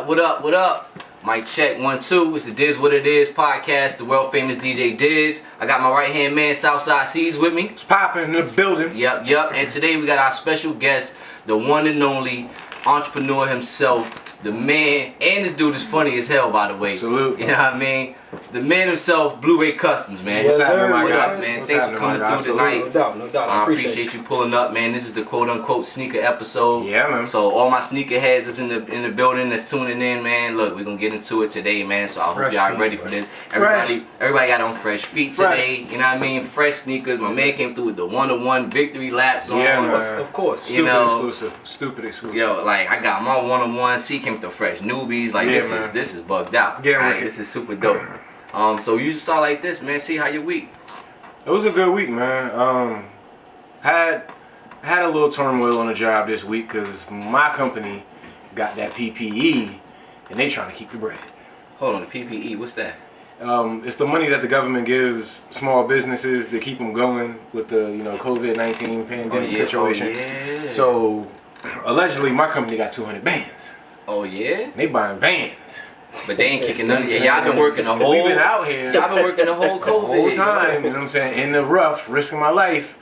up? What up? What up? Mic check 1 2. It's the Diz What It Is podcast. The world famous DJ Diz. I got my right hand man Southside Seeds with me. It's popping in the building. Yep. And today we got our special guest, the one and only entrepreneur himself, the man. And this dude is funny as hell, by the way. Salute. You know what I mean? The man himself, Blu-ray Customs, man. What's happening, my What guy? up, man? What's Thanks for happening, coming my through guy? tonight. No doubt. I appreciate you pulling up, man. This is the quote-unquote sneaker episode. Yeah, man. So all my sneaker heads is in the building that's tuning in, man. Look, we're gonna get into it today, man. So I hope Fresh y'all feet, ready bro. for this. Fresh. Everybody got on fresh feet Fresh. today. You know what I mean? Fresh sneakers. My man came through with the 101 victory laps on. Yeah, man. Of course. You know, Stupid exclusive. Yo, like I got my 101. C came with the fresh newbies. Like Yeah, this man. is bugged out. Yeah, Like, man. this is super dope. So you just start like this, man. See how your week. It was a good week, man. Had a little turmoil on the job this week because my company got that PPE and they trying to keep the bread. Hold on, the PPE. What's that? It's the money that the government gives small businesses to keep them going with the COVID-19 pandemic situation. Oh, yeah. So allegedly, my company got 200 bands. Oh yeah. They buying vans. But they ain't kicking none of you. Y'all been working the whole. We've been out here. Y'all been working the whole The COVID. whole time, you know what I'm saying, in the rough, risking my life,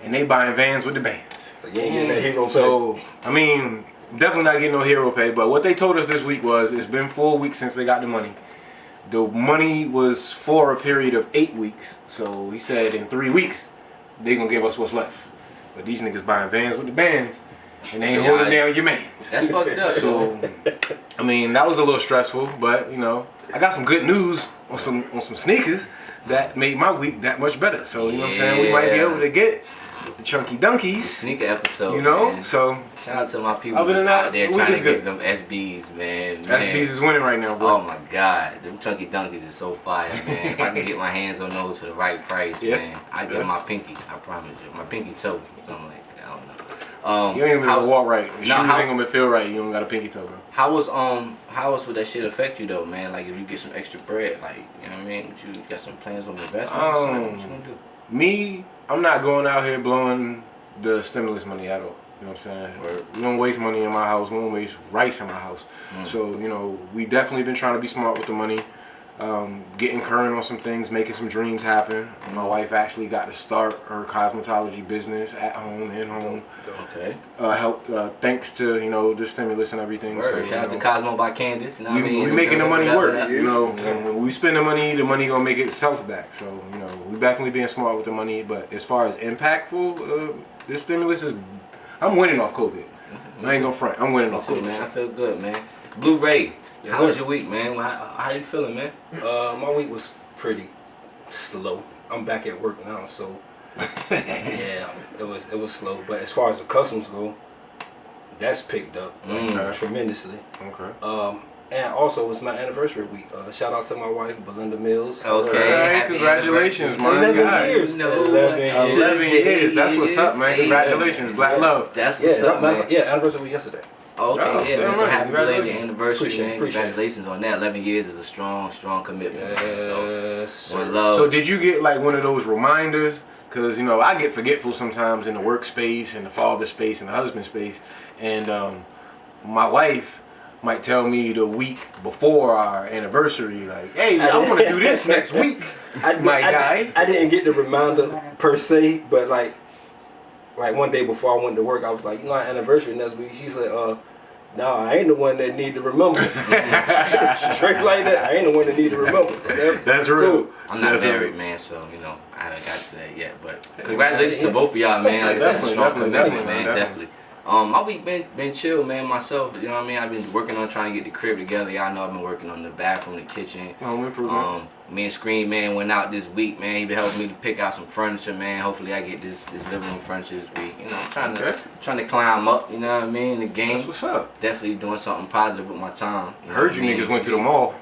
and they buying vans with the bands. So you ain't getting that hero pay. So, I mean, definitely not getting no hero pay, but what they told us this week was, it's been 4 weeks since they got the money. The money was for a period of 8 weeks, so he said in 3 weeks, they gonna give us what's left. But these niggas buying vans with the bands, and they ain't So holding y'all- down your mans. That's fucked up. So, I mean, that was a little stressful, but I got some good news on some sneakers that made my week that much better. So, you know what I'm saying? We might be Yeah. able to get the chunky donkeys, Sneaker episode. you know? Man. So, Shout out to my people Other just than that, out there we trying to just get good. them SBs, man. SB's is winning right now, Oh bro. my God, them chunky donkeys is so fire, man. If I can get my hands on those for the right price, Yeah. man, I get Yeah. my pinky. I promise you, my pinky toe, something like that. I don't know. You ain't even gonna walk right. Your No, shoes how- ain't gonna feel right. You don't got a pinky toe, bro. How else would that shit affect you though, man? Like if you get some extra bread, like you know what I mean? You got some plans on investments or something? What you gonna do? Me, I'm not going out here blowing the stimulus money at all. You know what I'm saying? We don't waste money in my house. We don't waste rice in my house. So, we definitely been trying to be smart with the money. Getting current on some things, making some dreams happen. My wife actually got to start her cosmetology business at home, in home. Okay. Thanks to, the stimulus and everything. Word. So, Shout out to Cosmo by Candace. You know what I mean? we making the money work. Yeah. When we spend the money gonna make itself back. So we definitely being smart with the money. But as far as impactful, this stimulus is. I'm winning off COVID. I ain't gonna front. I'm winning off Too, COVID. man. I feel good, man. Blu-ray. Yes, How was sir. your week, man? How you feeling, man? My week was pretty slow. I'm back at work now, so yeah, it was slow. But as far as the customs go, that's picked up tremendously. Okay. And also it's my anniversary week. Shout out to my wife Belinda Mills. Okay. Hey, happy congratulations, man. 11 God. years. No, 11 years. 11 years. That's what's up, man. Congratulations. Black love. That's what's up, man. Yeah, anniversary was yesterday. Okay, Oh, yeah, man. damn So right. happy belated Congratulations. anniversary, Appreciate man. it. Congratulations on that. 11 years is a strong commitment, man. So, Yes. one love. So did you get like one of those reminders? Because I get forgetful sometimes in the workspace and the father space and the husband space, and my wife might tell me the week before our anniversary, like, "Hey, I want to do this next week, my guy." I didn't get the reminder per se, but like one day before I went to work, I was like, our anniversary next week. She said, "No, I ain't the one that need to remember." Straight like that. I ain't the one that need to remember. That's real. Cool. I'm not That's married, man, so I haven't got to that yet. But congratulations to both of y'all, man. Like I said, Definitely, strong definitely, commitment, definitely, man. definitely. My week been chill, man. Myself, you know what I mean. I've been working on trying to get the crib together. Y'all know I've been working on the bathroom, the kitchen. Home improvements. Me and Screen Man went out this week, man. He been helping me to pick out some furniture, man. Hopefully I get this living room furniture this week. I'm trying to climb up, you know what I mean, the game. That's what's up. Definitely doing something positive with my time. I heard you niggas went to the mall.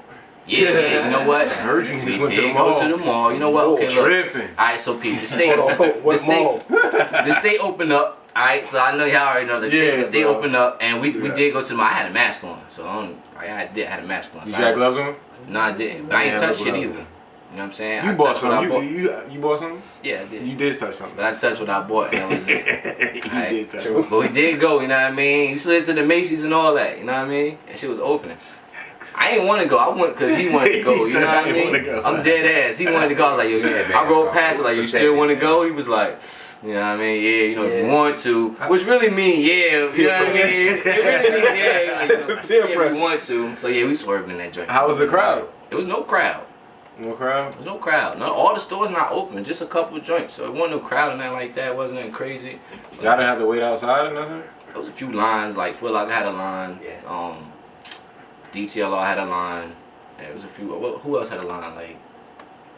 Yeah, you know what? I heard you niggas We went to the did mall. go to the mall. You know what? Okay, look. Tripping. Alright, so Pete, the state, What mall? the state opened up. Alright, so I know y'all already know the state bro. opened up, and we did go to the mall. I had a mask on, so I had a mask on. You So got gloves on? No, I didn't. But I ain't Yeah, touched shit gloves. either. You know what I'm saying? You I bought touched what I something. bought. You bought something? Yeah, I did. You did touch something. But I touched what I bought, and that was it. You Alright, did. Ain't terrible. But we did go, you know what I mean? We slid to the Macy's and all that, you know what I mean? That shit was opening. I ain't want to go. I went because he wanted to go. He You know said, what "I I ain't mean? wanna go." I'm dead ass. He wanted to go. I was like, yo, Yeah, man, I rolled so past it like, you protect still me, want to man. go? He was like, you know what I mean? Yeah, you know, if you Yeah. want to. Which really mean, yeah, you know what I mean? It really mean, yeah, like, you know, Peer yeah, if pressure. you want to. So yeah, we swerved in that joint. How was the crowd? It was no crowd. No crowd? There was no crowd. No, all the stores not open. Just a couple of joints. So it wasn't no crowd and nothing like that. It wasn't nothing crazy. Y'all didn't have to wait outside or nothing? There was a few lines. Like Foot Locker had a line. Yeah. DTLR had a line. There was a few. Who else had a line? Like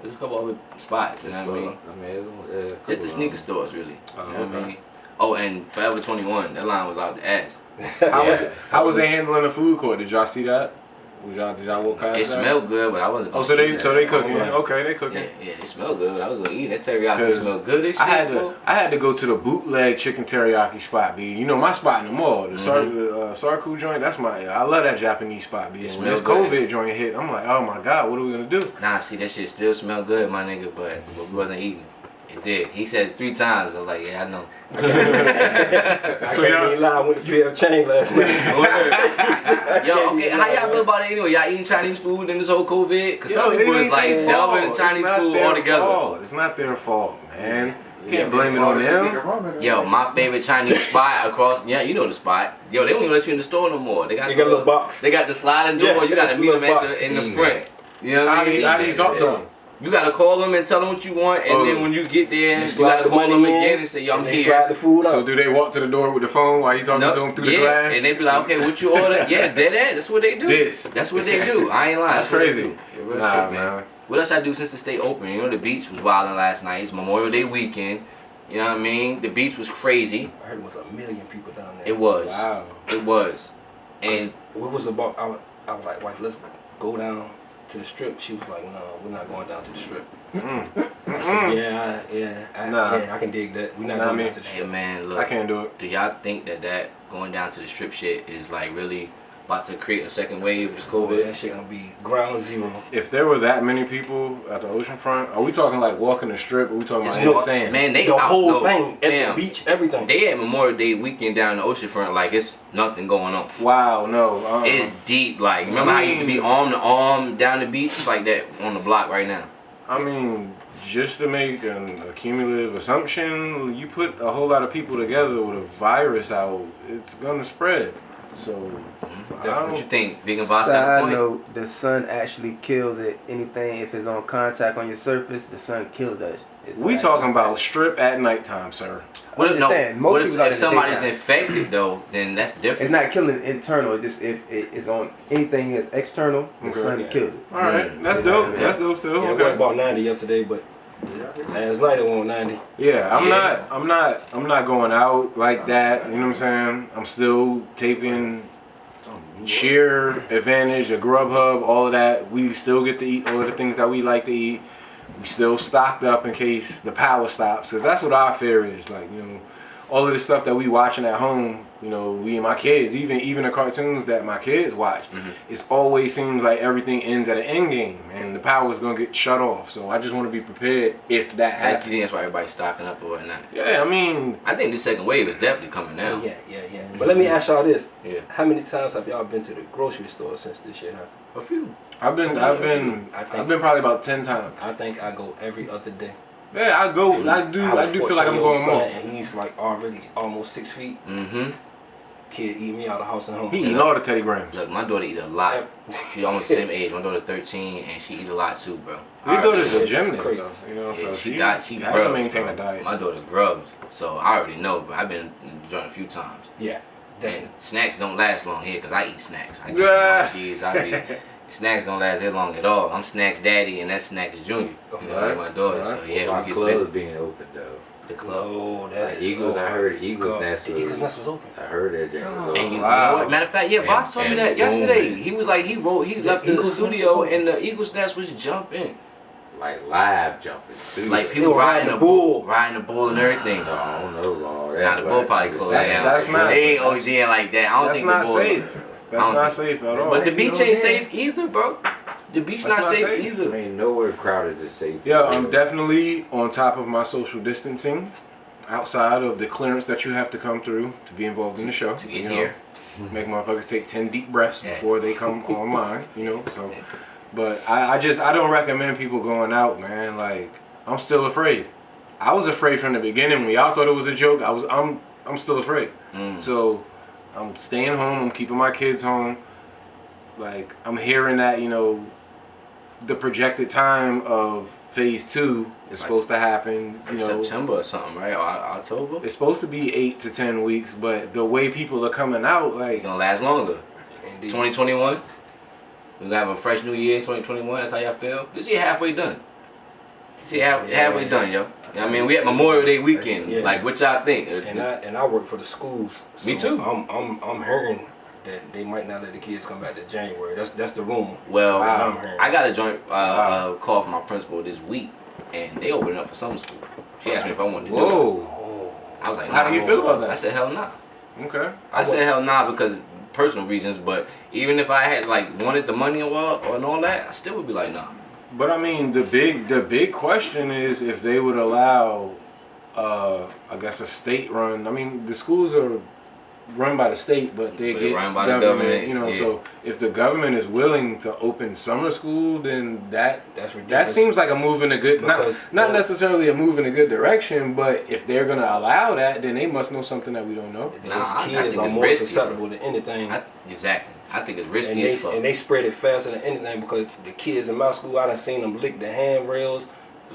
there's a couple other spots. You know what I mean? Just the sneaker stores, really. Oh, You know what I okay. mean? Oh, and Forever 21. That line was out the ass. How was they handling the food court? Did y'all see that? Did y'all walk past It that? smelled good, but I wasn't. Oh, gonna so eat they that. cooking. Right. Okay, they cooking. Yeah, it smelled good. But I was gonna eat that teriyaki. It 'Cause smelled good as shit. I had to go to the bootleg chicken teriyaki spot, B. You know my spot in the mall, the Sarku joint. That's I love that Japanese spot, B. And when this smell good. COVID joint hit, I'm like, oh my god, what are we gonna do? Nah, see that shit still smell good, my nigga, but we wasn't eating it. It did. He said it 3 times. I was like, yeah, I know. I can't even lie. I went to PF Chain last night. Yo, okay, how y'all feel about it anyway? Y'all eating Chinese food in this whole COVID? Cause some people is like delving in Chinese food altogether. It's not their fault, man. You can't blame it on them. Yo, my favorite Chinese spot across, yeah, you know the spot. Yo, they don't even let you in the store no more. They got You got a little box. They got the sliding door. Yeah, you gotta meet them little at box. in the Seen front. that. You know what I mean? How do you talk to them? You gotta call them and tell them what you want, and Oh. then when you get there, you slide gotta the call money them in, again and say, yo, I'm and they here. slide the food So up. do they walk to the door with the phone while you talking to them through the glass? And they be like, okay, what you order? Yeah, that's what they do. This. That's what they do. I ain't lying. That's what they crazy. do. Yeah, real Nah, shit, man. What else I do since the stay open? You know, the beach was wilding last night. It's Memorial Day weekend. You know what I mean? The beach was crazy. I heard it was 1 million people down there. It was. Wow. It was. And What was about? I was like, wife, let's go down to the strip. She was like, no, we're not going down to the strip. I said, yeah, I can dig that. We're not Nah, going me. down to the hey strip. man, look. I can't do it. Do y'all think that going down to the strip shit is like really about to create a second wave of this Boy, COVID? that shit gonna be ground zero. If there were that many people at the oceanfront, are we talking like walking the strip? Or are we talking Just about in walk- sand? Man, they The out, whole no, thing at fam, the beach, everything. They at Memorial Day weekend down the ocean front like it's nothing going on. Wow, no. It's deep. Like remember how it used to be arm to arm down the beach? It's like that on the block right now. I mean, just to make a cumulative assumption, you put a whole lot of people together with a virus out, it's gonna spread. So, What I you don't. think? Vegan Boss got a Side point. note, the sun actually kills it. Anything, if it's on contact on your surface, the sun kills that. It's We like- talking about strip at nighttime, sir. What if, I'm no, just saying, most what if, people are in if the somebody's daytime. infected though? Then that's different. It's not killing internal. It's just if it is on anything that's external, the Okay. sun Yeah. kills it. All right, that's dope. Yeah. That's dope still. Yeah, it was Okay. about 90 yesterday, but last night it was 90. Yeah, I'm Yeah. not going out like that. You know what I'm saying? I'm still taping Sheer, Advantage, a Grubhub, all of that. We still get to eat all of the things that we like to eat. We still stocked up in case the power stops, because that's what our fear is. Like, you know, all of the stuff that we watching at home, you know, we and my kids, even the cartoons that my kids watch, it always seems like everything ends at an end game and the power's gonna get shut off. So I just want to be prepared if that I happens. think that's why everybody's stocking up or whatnot. Yeah, I mean, I think the second wave is definitely coming now. Yeah. But let me ask y'all this. Yeah. How many times have y'all been to the grocery store since this shit happened? A few. I've been probably about 10 times. I think I go every other day. Yeah, I go. I do feel like I'm going more. And he's like already almost 6 feet. Mm-hmm. Kid eat me out of house and home. He eating all the Teddy Grahams. Look, my daughter eat a lot. She almost the same age. My daughter 13 and she eat a lot too, bro. Your daughter's a It's gymnast, crazy. though. You know, Yeah, so she has to grubs, maintain bro. a diet. My daughter grubs, so I already know. But I've been enjoying a few times. Yeah, definitely. And snacks don't last long here because I eat snacks. I Yeah. cheese. Snacks don't last that long at all. I'm Snacks Daddy and that's Snacks Junior. You know, Right. my daughter. Right. So yeah, My we get club's busy. being open though. The club. Oh, that Like is. Eagles, I heard Eagles God. Nest The was. Eagles Nest was open. I heard that jam was And open. you Wow. know what? Matter of fact, yeah, Boss told me that and yesterday. booming. He was like, he left the Eagles studio Nest was and the Eagles Nest was jumping. Like live jumping too. Like They people were riding the bull, bull. riding the bull and everything. No, I don't know all that. Nah, the bull but probably it closed sounds down. That's not- They ain't always in like that. I don't That's think not the bull. safe. That's I don't not think- safe at all. But the beach You know ain't what I'm safe either, bro. The beach That's not not safe safe. either. I mean, nowhere crowded is safe. Yeah, I'm definitely on top of my social distancing. outside of the clearance that you have to come through to be involved in the show. To get you know, here. Make motherfuckers take 10 deep breaths Yeah. before they come online, you know. So, but I don't recommend people going out, man. Like, I'm still afraid. I was afraid from the beginning when y'all thought it was a joke. I'm still afraid. So, I'm staying home. I'm keeping my kids home. Like, I'm hearing that, you know, the projected time of phase 2 is supposed to happen, you know, September or something, right? Or October? it's supposed to be 8 to 10 weeks, but the way people are coming out, like, It's gonna last longer. Indeed. 2021. We're gonna have a fresh new year in 2021. That's how y'all feel? This year halfway done. This year halfway done, yo. I mean, we at Memorial Day weekend. Yeah. Like, what y'all think? And I work for the schools. So Me too. I'm hearing that they might not let the kids come back to January. That's the rumor. Well, I'm hearing. I got a joint call from my principal this week, and they opened up for summer school. She asked me if I wanted to do it. whoa. I was like, How do you feel about I that? said, hell nah. Okay. I said hell nah because personal reasons, but even if I had like wanted the money and all that, I still would be like, nah. But I mean, the big question is if they would allow, I guess, a state run. I mean, the schools are run by the state, but they But get run by the government. government, You know, yeah. so if the government is willing to open summer school, then That's that ridiculous. seems like a move in a good, Because- not necessarily a move in a good direction, but if they're gonna allow that, then they must know something that we don't know. Nah, Those I think kids it's are more risky, susceptible to anything. Exactly. I think it's and risky as fuck. they spread it faster than anything because the kids in my school, I done seen them lick the handrails,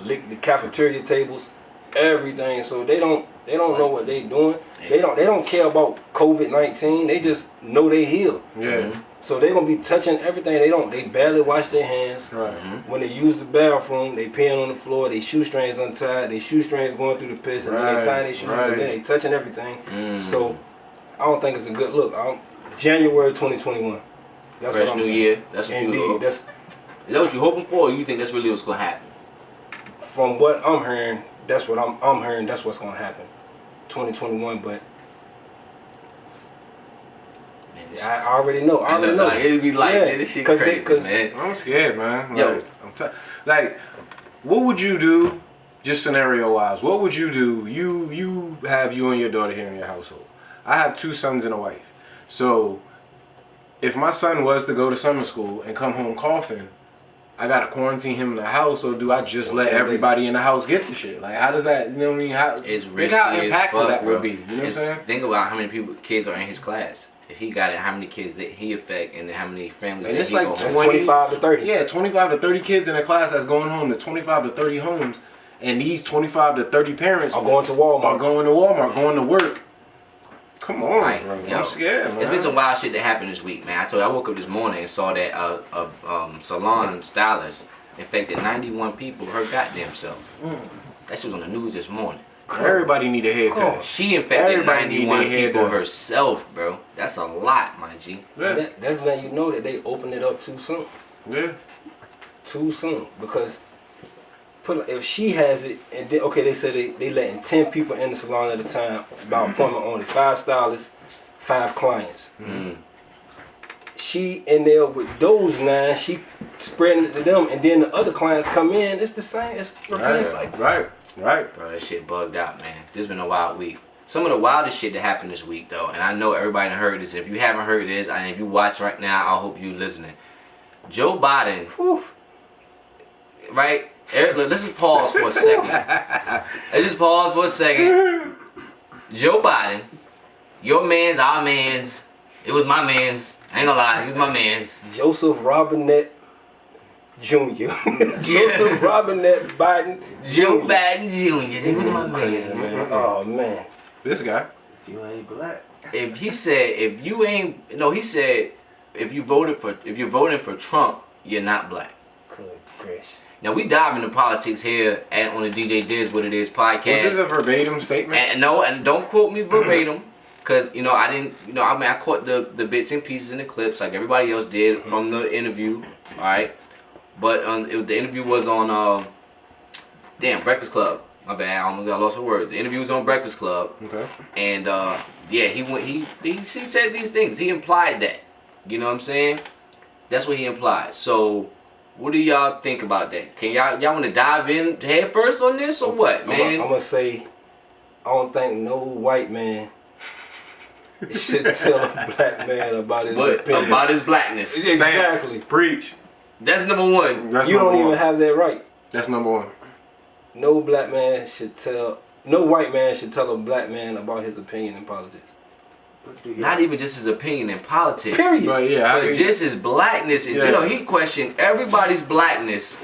lick the cafeteria tables, everything. So they don't know what they doing. They don't care about COVID-19. They just know they heal. Yeah. So they gonna be touching everything. They barely wash their hands. Right. When they use the bathroom, they peeing on the floor. They shoestrings untied. They shoestrings going through the piss, and then they tying their shoes, Right. and then they touching everything. So I don't think it's a good look. January 2021. That's Fresh what I'm new saying. year. That's what you Indeed. hope. That's Is that what you hoping for, or you think that's really what's gonna happen? from what I'm hearing. That's what I'm hearing. That's what's gonna happen. 2021, but Man, this I already know. I already know. Like, it'd be like, man, this shit crazy, man. I'm scared, man. Yo. Like, what would you do, just scenario wise? What would you do? You have you and your daughter here in your household. I have 2 sons and a wife. So, if my son was to go to summer school and come home coughing, I gotta quarantine him in the house, or do I just let everybody in the house get the shit? Like, how does that? You know what I mean? How It's think risky how as impactful fuck, that bro. would be. You know what I'm saying? Think about how many kids are in his class. If he got it, how many kids that he affect, and then how many families And that it's he like go home. 25 to 30. Yeah, 25 to 30 kids in a class that's going home to 25 to 30 homes, and these 25 to 30 parents I'm going to Walmart. are going to Walmart, going to work. Come on, Right, bro. yo. I'm scared, man. It's been some wild shit that happened this week, man. I told you, I woke up this morning and saw that salon stylist infected 91 people her goddamn self. That shit was on the news this morning. Everybody need a haircut. She infected Everybody need 91 their hair people done. herself, bro. That's a lot, my G. Yeah. That's letting you know that they opened it up too soon. Yeah. Too soon. Because if she has it, and then, okay, they said they letting 10 people in the salon at a time, by appointment only, 5 stylists, 5 clients. She in there with those 9, she spreading it to them, and then the other clients come in. It's the same. It's repeating cycle. Right. Bro, that shit bugged out, man. This been a wild week. Some of the wildest shit that happened this week, though, and I know everybody done heard this. If you haven't heard this, and if you watch right now, I hope you listening. Joe Biden, right? Let's just pause for a second. Let's just pause for a second. Joe Biden, your man's, our man's. It was my man's. I ain't gonna lie, he was my man's. Joseph Robinette Jr. Joseph Robinette Biden Joe Jr. Biden Jr. He was my man's. Oh man. This guy. If you ain't black. If he said if you ain't he said if you're voting for Trump, you're not black. Good gracious. Now we dive into politics here on the DJ Diz What It Is podcast. Was this a verbatim statement? And no, and don't quote me verbatim, cause I didn't. I caught the bits and pieces in the clips like everybody else did from the interview. All right, but the interview was on Breakfast Club. My bad, I almost got lost for words. The interview was on Breakfast Club. Okay. And he said these things. He implied that. You know what I'm saying? That's what he implied. So what do y'all think about that? Can y'all want to dive in head first on this or what, man? I'm gonna say I don't think no white man should tell a black man about his But opinion. about his blackness. Exactly. Preach. That's number one. That's You don't number even one. have that right. That's number one. No black man should tell. No white man should tell a black man about his opinion in politics. Not even just his opinion in politics. Period. But yeah, But just his blackness, and you know, he questioned everybody's blackness,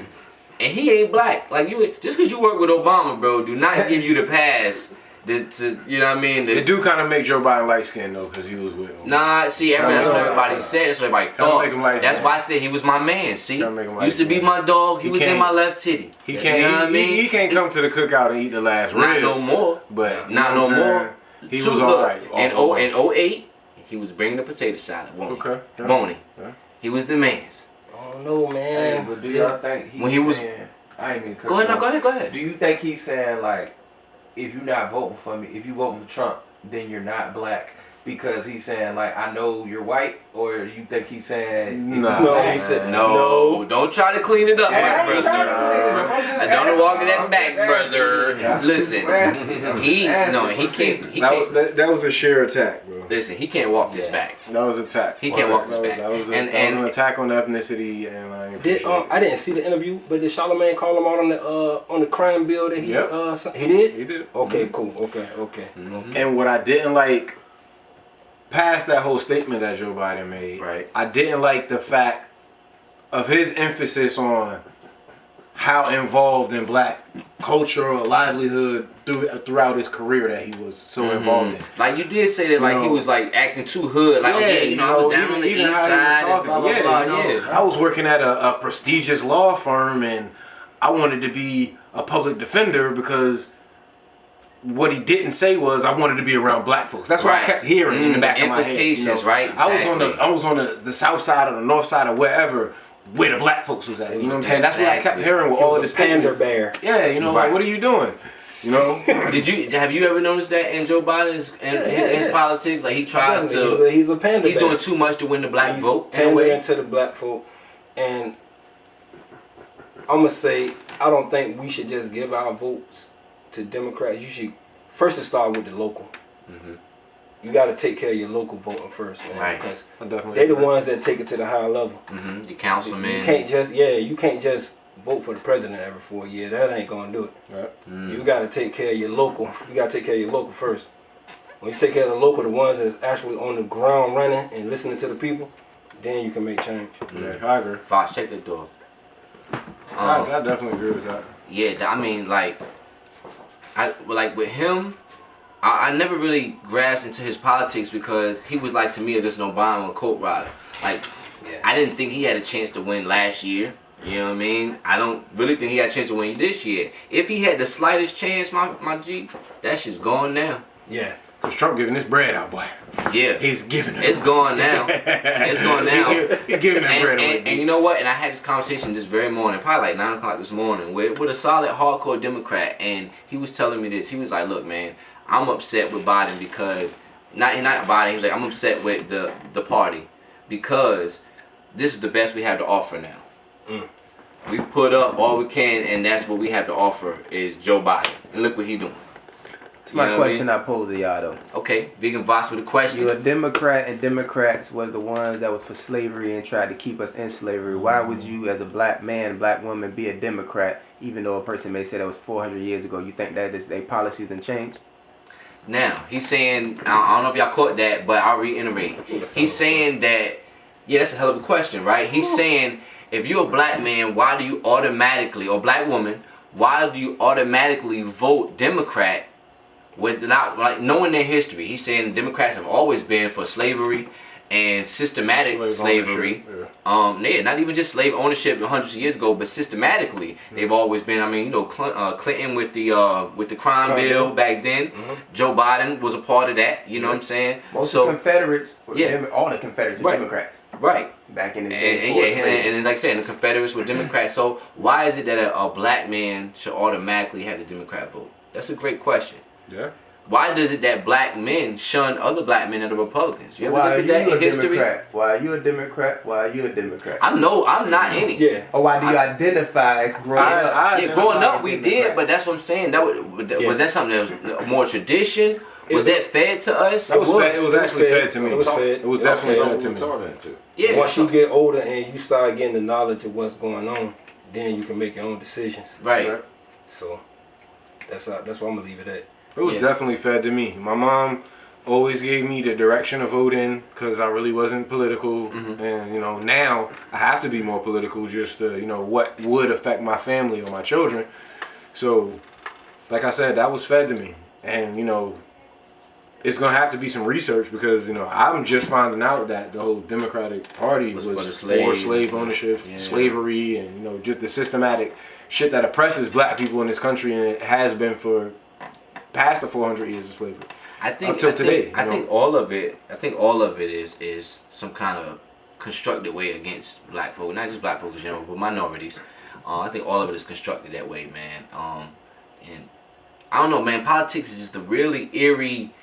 and he ain't black. Like you, just because you work with Obama, bro, do not give you the pass to you know what I mean. it do kind of make Joe Biden light skinned though, because he was with him. Nah, see, that's what everybody said. That's what everybody thought. make him light That's skinned. why I said he was my man. See, Gotta make him light used to be skinned. my dog. He He was in can't- my left titty. He can't. You know what I mean? He can't come to the cookout and eat the last rib. Not no more. But you Not know no what I'm more. saying? He So was look, alright. in 08, he was bringing the potato salad. Won't Okay. he? Yeah. Won't he? Yeah. He was the man's. I don't know, Hey, man. but do y'all think he's When he was- saying? I ain't mean to cut Go ahead you now. off. Go ahead. Do you think he's saying like, if you're not voting for me, if you voting for Trump, then you're not black? Because he's saying like, I know you're white, or you think he's saying if you Nah. No, black? he said No, don't try to clean it up, Hey, I my ain't brother. trying to clean it up. I'm just I don't asking. walk that I'm back, just asking. brother. I'm Listen, just asking. I'm he just asking no, for he can't. He That can't. was, that was a sheer attack, bro. Listen, he can't walk this back. That was an attack. He can't walk this That was- back. That was, And- that was and- an attack on ethnicity, and I ain't Did appreciate it. I didn't see the interview, but did Charlamagne call him out on the crime bill that he Yep. he did? He did. Okay, cool. Okay. And what I didn't like, past that whole statement that Joe Biden made, Right. I didn't like the fact of his emphasis on how involved in black culture or livelihood throughout his career that he was so involved in. Like you did say that, like he know. was like acting too hood. Like okay, you know, I was down on the even east how he was side. And talking, blah blah yeah, blah. you know, Yeah. I was working at a prestigious law firm, and I wanted to be a public defender because what he didn't say was I wanted to be around black folks. That's what I Right. kept hearing in the back of my head. Implications, right? I was on Exactly. I was on the south side or the north side or wherever where the black folks was at. You know what I'm saying? That's what I kept Exactly. hearing with He all of was the a pander statements. bear. Yeah, you know, Right. like what are you doing? You know? Have you ever noticed that in Joe Biden's his politics? Like he tries Definitely. to. He's a pander He's bear. doing too much to win the black He's vote. In a pandering way. to the black folk, and I'm gonna say I don't think we should just give our votes to Democrats. You should first start with the local. You got to take care of your local voting first, man, Right. because I definitely they're the agree. ones that take it to the higher level. The councilman. You can't just vote for the president every 4 years. That ain't gonna do it. Right. You got to take care of your local. You got to take care of your local first. When you take care of the local, the ones that's actually on the ground running and listening to the people, then you can make change. Yeah, I agree. Fox, check the door. I definitely agree with that. Yeah, I mean, like with him, I never really grasped into his politics because he was like to me just an Obama coat rider. Like, I didn't think he had a chance to win last year. You know what I mean? I don't really think he had a chance to win this year. If he had the slightest chance, my G, that shit's gone now. Yeah. Cause Trump giving this bread out, boy. Yeah, He's giving it. it's gone now. It's gone now. He giving that bread away. And you know what? And I had this conversation this very morning, probably like 9 o'clock this morning, with a solid hardcore Democrat, and he was telling me this. He was like, "Look, man, I'm upset with Biden because not Biden. He was like, I'm upset with the party because this is the best we have to offer now. We've put up all we can, and that's what we have to offer is Joe Biden. And look what he doing." It's my You know what I question I pose to y'all though. Okay, Vegan Voss with a question. You're a Democrat, and Democrats were the ones that was for slavery and tried to keep us in slavery. Why would you, as a black man, black woman, be a Democrat, even though a person may say that was 400 years ago? You think that is their policies done changed? Now, he's saying, I don't know if y'all caught that, but I'll reiterate. He's saying that, yeah, that's a hell of a question, right? He's saying, if you're a black man, why do you automatically, or black woman, why do you automatically vote Democrat without like knowing their history? He's saying Democrats have always been for slavery and systematic Slave slavery. ownership, Not even just slave ownership hundreds of years ago, but systematically they've always been. I mean, you know, Clinton with the crime bill back then. Joe Biden was a part of that. You know what I'm saying? Most So Confederates, were yeah. all the Confederates were Right. Democrats right. back in the And, day. and before yeah, slavery. and like I said, the Confederates were Democrats. So why is it that a black man should automatically have the Democrat vote? That's a great question. Yeah. why does it that black men shun other black men that are Republicans? You ever Why look are at that you in a history? Democrat? Why are you a Democrat? Why are you a Democrat? I know I'm not any. Yeah. Or why do you identify as growing up? Yeah, growing up we Democrat. did, but that's what I'm saying. Yeah. Was that something that was more tradition? Was that fed to us? That was fed. It was actually fed to me. It was fed. It was definitely fed to me. Yeah. Once you get older and you start getting the knowledge of what's going on, then you can make your own decisions. Right. So that's where I'm gonna leave it at. It was definitely fed to me. My mom always gave me the direction of voting because I really wasn't political, and you know now I have to be more political just to, you know, what would affect my family or my children. So, like I said, that was fed to me, and you know, it's gonna have to be some research because you know I'm just finding out that the whole Democratic Party was for the for slaves. slave ownership, Yeah. slavery, and you know just the systematic shit that oppresses black people in this country, and it has been for past the 400 years of slavery. I think Up till today, I you think know. all of it. I think all of it is some kind of constructed way against black folk, not just black folk in general, but minorities. I think all of it is constructed that way, man. And I don't know, man. Politics is just a really eerie.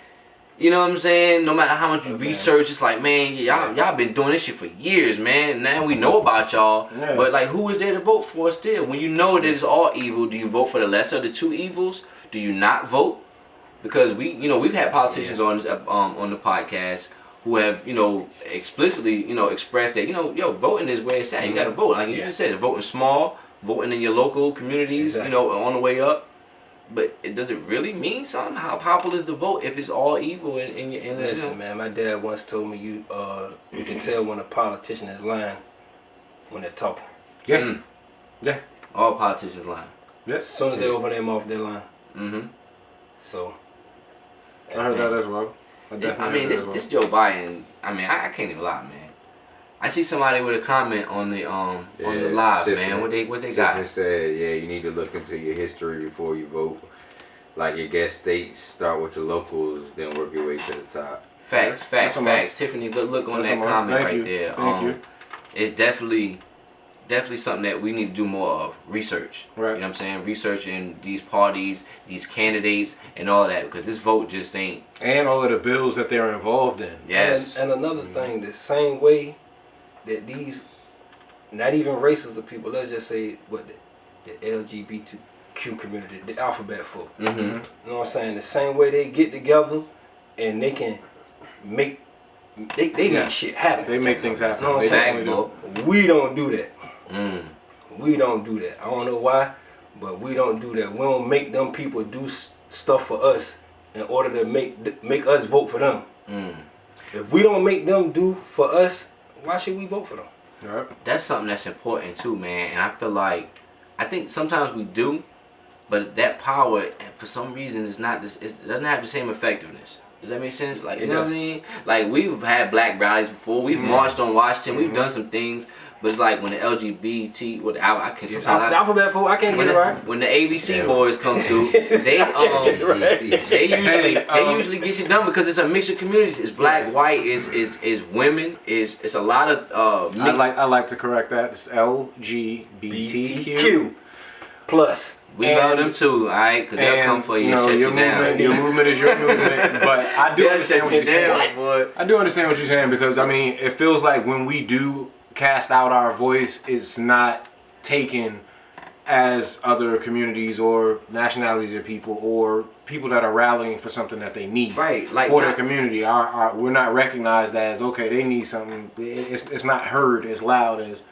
You know what I'm saying? No matter how much you research, it's like, man, y'all been doing this shit for years, man. Now we know about y'all, Yeah. but like, who is there to vote for still? When you know that it's all evil, do you vote for the lesser of the two evils? Do you not vote? Because we've had politicians on this on the podcast who have, you know, explicitly, you know, expressed that, you know, voting is where it's at. You got to vote. Like you just said, voting small, voting in your local communities, you know, on the way up. But does it really mean something? How powerful is the vote if it's all evil? Listen, man, my dad once told me you can tell when a politician is lying when they're talking. Yeah, yeah. All politicians lying. As soon as they open their mouth, they're lying. Mm-hmm. So. I heard that as well. I mean, this Joe Biden. I mean, I can't even lie, man. I see somebody with a comment on the live, man. What they got? Tiffany said, yeah, you need to look into your history before you vote. Like your guest states, start with your locals, then work your way to the top. Facts. Tiffany, look on that comment right there. Thank you. It's definitely something that we need to do more of. Research. Right. You know what I'm saying? Researching these parties, these candidates, and all of that. Because this vote just ain't. And all of the bills that they're involved in. Yes. And another thing, the same way that these, not even races of people, let's just say what the LGBTQ community, the alphabet folk. Mm-hmm. You know what I'm saying? The same way they get together and they can make make shit happen. They make things happen. You know what They I'm saying? definitely do. We don't do that. We don't do that. I don't know why, but we don't do that. We don't make them people do stuff for us in order to make us vote for them. If we don't make them do for us, why should we vote for them? Right. That's something that's important too, man. And I think sometimes we do, but that power, for some reason, is not. It doesn't have the same effectiveness. Does that make sense? Like, you know what I mean? Like, we've had black rallies before. We've marched on Washington. We've done some things. But it's like when the LGBT, I can sometimes the alphabet folk, I can't get it right. When the ABC boys come through, they usually get you done because it's a mixture of communities. It's black, white, is women, it's a lot of mixed. I like to correct that. It's LGBTQ plus. We love them too, alright? Because they'll come for you and shut you down. Your movement is your movement. But I do understand what you're saying. Boy. I do understand what you're saying because, I mean, it feels like when we do cast out our voice, it's not taken as other communities or nationalities of people or people that are rallying for something that they need. Right. Like for their community. We're not recognized as, okay, they need something. It's not heard as loud as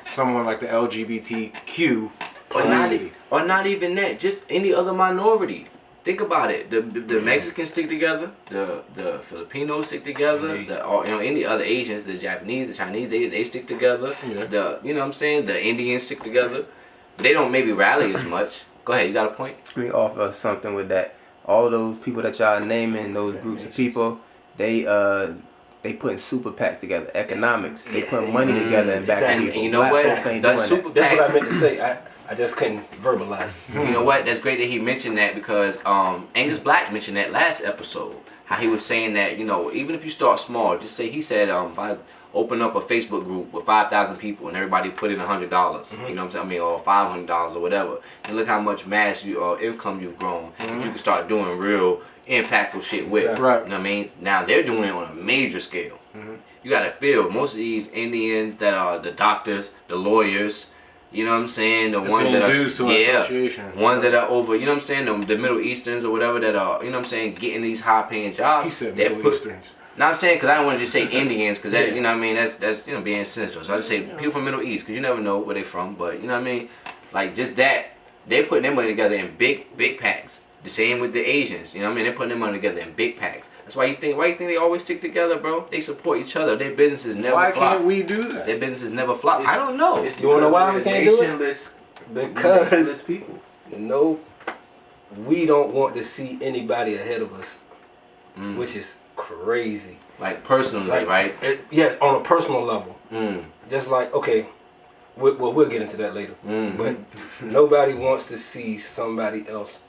someone like the LGBTQ. Or not even that, just any other minority. Think about it. The Mexicans stick together. The Filipinos stick together. Any other Asians, the Japanese, the Chinese, they stick together. Yeah. You know what I'm saying? The Indians stick together. They don't maybe rally as much. Go ahead, you got a point? Let me offer something with that. All those people that y'all naming, those groups of people, they putting super PACs together, economics. They put money together and back people. And you know what? That's what I meant to say. I just couldn't verbalize it. You know what? That's great that he mentioned that because Angus Black mentioned that last episode. How he was saying that, you know, even if you start small, just say he said, if I open up a Facebook group with 5,000 people and everybody put in $100, you know what I'm saying? I mean, or $500 or whatever, and look how much mass income you've grown. That you can start doing real impactful shit with. Exactly. Right. You know what I mean? Now they're doing it on a major scale. You gotta feel most of these Indians that are the doctors, the lawyers. You know what I'm saying? The ones that are ones that are over, you know what I'm saying? The Middle Easterns or whatever that are, you know what I'm saying, getting these high paying jobs. He said Middle Easterns. Now I'm saying because I don't want to just say Indians because that, you know what I mean, that's you know being sensitive. So I just say people from Middle East because you never know where they from. But you know what I mean, like just that they're putting their money together in big packs. The same with the Asians. You know what I mean? They're putting their money together in big packs. That's why you think they always stick together, bro? They support each other. Their businesses never flop. Why can't we do that? Their businesses never flop. I don't know. You wanna know why we can't do it? Because people. No, we don't want to see anybody ahead of us, which is crazy. Like personally, Like, right? Yes, on a personal level. Mm. Just like, okay, we'll get into that later. But nobody wants to see somebody else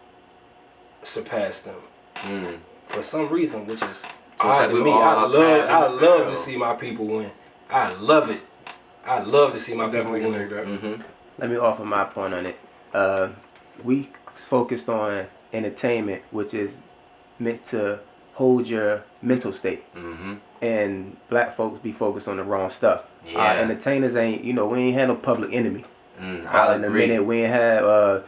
surpass them for some reason, which is odd like to we me. all I up love to see my people win. I love it. I love to see my people Definitely can win. take that. Let me offer my point on it. We focused on entertainment, which is meant to hold your mental state. And black folks be focused on the wrong stuff. Yeah. Entertainers ain't, we ain't had no public enemy. I In a agree. minute, we ain't had, a